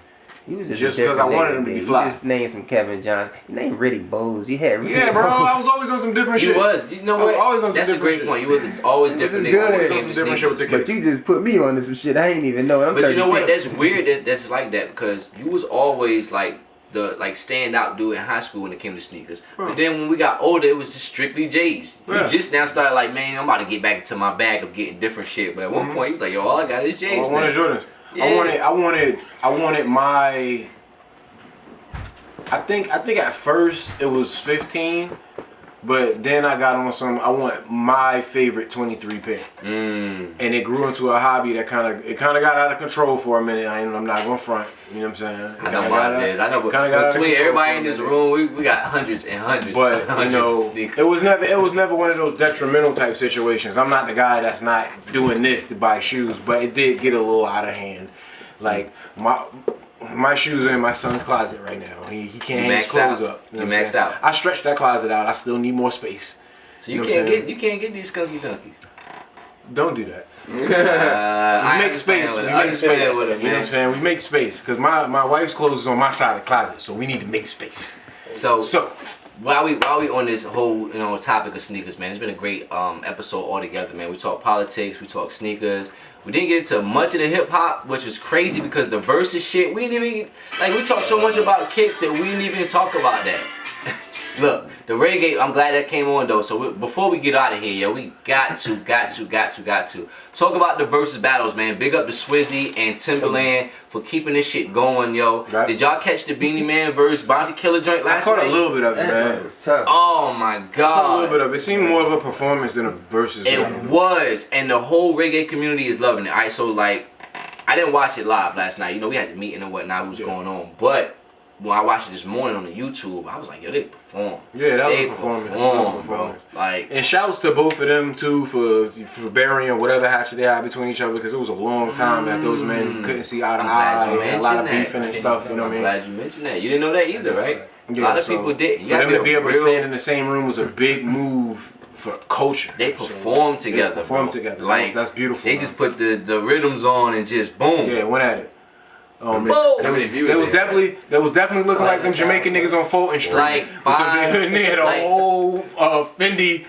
You was just, Just a because I different wanted nigga, him to be dude. fly. You just named some Kevin Johnson. You named Riddick Bowes. You had Riddick Yeah, bro. Bowes. I was always on some different He shit. was. You know I was what? always on some That's a different great shit. point. You was always different. is nigga good. when it Some came to different shit with sneakers. the But you just put me on to some shit I ain't even know. And I'm But you know what? 36. That's weird. That's like that because you was always like the standout dude in high school when it came to sneakers. But then when we got older, it was just strictly J's. Yeah. You just now started like, man, I'm about to get back into my bag of getting different shit. But at one point, he was like, yo, all I got is J's. I wanted now. Jordans. Yeah. I wanted my. I think at first it was 15, but then I got on some. I want my favorite 23 pair, and it grew into a hobby that kind of got out of control for a minute. I'm not gonna front. You know what I'm saying? It I know kinda mine got is. I know, but kinda got out of between control everybody for in a this minute. room, we got hundreds and hundreds. But you hundreds of know, sneakers. it was never one of those detrimental type situations. I'm not the guy that's not doing this to buy shoes, but it did get a little out of hand. Like my shoes are in my son's closet right now. He can't hang his maxed clothes out. up. You know what I'm maxed saying? out. I stretched that closet out. I still need more space. So you know what can't I'm get saying? these skunky dunkies. Don't do that. I We make space. We make space. With it, You know what I'm saying? We make space because my wife's clothes is on my side of the closet, so we need to make space. So So while we on this whole topic of sneakers, man, it's been a great episode altogether, man. We talk politics, we talk sneakers. We didn't get into much of the hip hop, which was crazy because the versus shit, we didn't even we talked so much about kicks that we didn't even talk about that. Look, the reggae, I'm glad that came on though. So before we get out of here, yo, we got to talk about the versus battles, man. Big up to Swizzy and Timberland for keeping this shit going, yo. Right. Did y'all catch the Beanie Man versus Bounty Killer joint I last caught night? a little bit of it, That man. joint was tough. Oh my A little god. bit of it. It seemed more of a performance than a versus. It battle. was, and the whole reggae community is loving it. Alright, so I didn't watch it live last night. We had the meeting and whatnot, what was going on. But when I watched it this morning on the YouTube, I was like, yo, they perform. Yeah, that was They a performance. That was a perform, bro. performance. Like, And shouts to both of them too for burying whatever hatchet they had between each other, because it was a long time that those men couldn't see eye to I'm glad eye. you And a lot of mentioned beefing that. and stuff. You know what I I'm mean? glad you mentioned that. You didn't know that either, right? Yeah, a lot of so people did. For them to be able to stand in the same room was a big move for culture. They So, perform together. They perform bro. together. Like, That's beautiful. They man. just put the rhythms on and just boom. Yeah, went at it. Oh man, Boom. How many views they was they had? definitely looking like them Jamaican niggas on Fulton Street. Like five- and they had a like- whole Fendi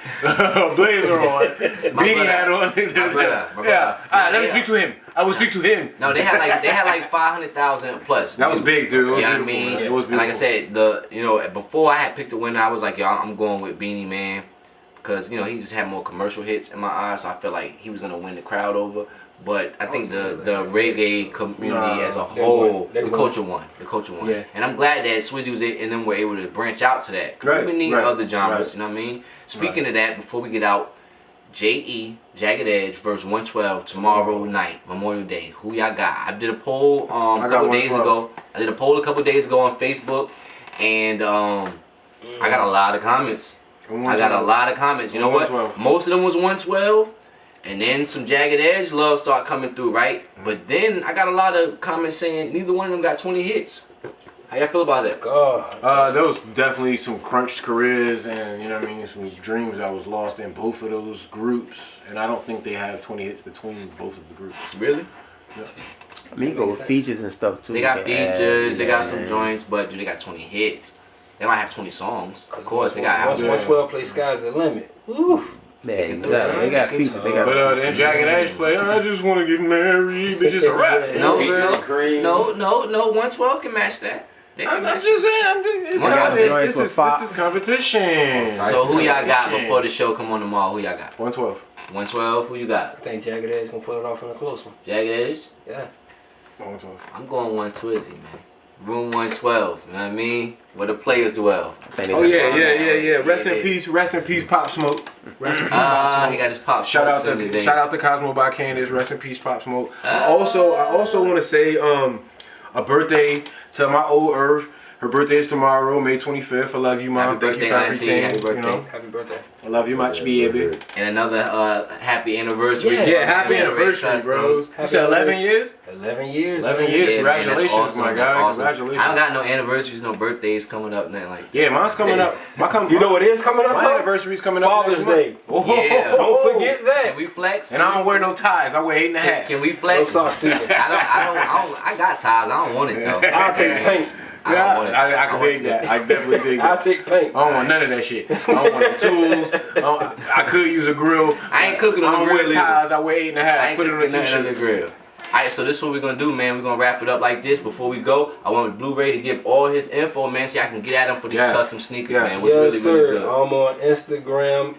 blazer on, beanie hat on. brother. Yeah. All right, let me Yeah. speak to him. I will speak to him. No, they had like 500,000 plus. That was big, dude. It was You know what I beautiful, mean? man. It was And like I beautiful. said, before I had picked the winner, I was like, yo, I'm going with Beanie Man because he just had more commercial hits in my eyes, so I felt like he was gonna win the crowd over. But I think the reggae community as a whole, they the won. culture won. The culture won. Yeah. And I'm glad that Swizzy was and them were able to branch out to that. 'Cause Right, we need right, other genres, right. you know what I mean? Speaking of that, before we get out, J.E. Jagged Edge versus 112 tomorrow night, Memorial Day. Who y'all got? I did a poll I a got couple days 112. ago. I did a poll a couple days ago on Facebook, and I got a lot of comments. I got a lot of comments. You know what? 112. Most of them was 112, and then some Jagged Edge love start coming through, right? But then I got a lot of comments saying neither one of them got 20 hits. How y'all feel about that? God. There was definitely some crunched careers and, you know what I mean, some dreams that was lost in both of those groups. And I don't think they have 20 hits between both of the groups. Really? I mean, you go with features and stuff too. They got You can add, features, they got yeah. some joints, but do they got 20 hits? They might have 20 songs. Of course, they got Once albums. 112 play Sky's the Limit. Woof. Yeah, exactly. They got features. They got. But then Jagged Edge play, I just want to get married. It's just a rap. You know what I'm Peaches saying? and cream. No, 112 can match that. They can I'm match just saying, joints with Fox. this is competition. So who y'all got before the show come on tomorrow? Who y'all got? 112. 112, who you got? I think Jagged Edge gonna pull it off in a close one. Jagged Edge? Yeah. 112. I'm going 120, man. Room 112, you know what I mean? Where the players dwell. Oh yeah. Rest in peace, Pop Smoke. Rest in peace, Pop Smoke. He got his pop. Shout out today. to Cosmo by Candace. Rest in peace, Pop Smoke. I also want to say a birthday to my old Earth. Her birthday is tomorrow, May 25th. I love you, Mom. Happy Thank you birthday, for Auntie. everything. Happy birthday. You know, Happy birthday. I love you much, baby. And another happy anniversary. Yeah, to Yeah, happy Jagged Edge anniversary, bro. Customs. You said 11 years? 11 years. 11 man. years. Yeah, man, that's Congratulations, awesome. my That's guy. awesome. Congratulations. I don't got no anniversaries, no birthdays coming up, nothing like that. Yeah, mine's coming up. You know what is coming up? My though? anniversary's coming up. Father's next month. Day. Oh, Yeah. Don't forget Can that. we flex? And I don't wear no ties. I wear 8.5. Can we No flex? socks either. I got ties. I don't want it though. I'll take paint. I don't want it. I can want dig it. that. I definitely dig I'll that. take paint. I don't want none of that shit. I don't want the tools. I could use a grill. I ain't cooking I on don't the wear grill. ties. I wear 8.5. I ain't Put it on a cooking nothing on the t-shirt. grill. Alright, so this is what we're gonna do, man. We're gonna wrap it up like this. Before we go, I want Blu-ray to give all his info, man, so y'all can get at him for these Yes. custom sneakers, Yes. man. What's Yes, really, sir. really good. I'm on Instagram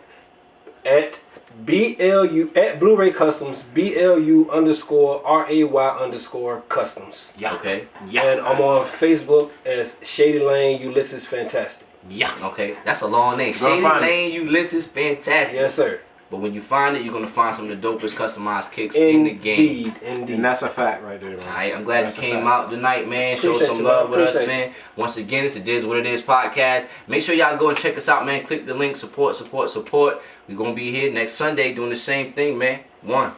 at BLU at Blu-ray Customs BLU_RAY_customs. Yeah. Okay. Yeah. And I'm on Facebook as Shady Lane Ulysses Fantastic. Yeah. Okay. That's a long name. Gonna Shady find Lane Ulysses Fantastic. Yes, sir. But when you find it, you're gonna find some of the dopest customized kicks in the game. Indeed. And that's a fact right there, man. Alright, I'm glad That's a you came fact. out tonight, man. Show Appreciate some you, love man. with us, Appreciate man. Once again, it's the Diz What It Is podcast. Make sure y'all go and check us out, man. Click the link, support. We're gonna be here next Sunday doing the same thing, man. One.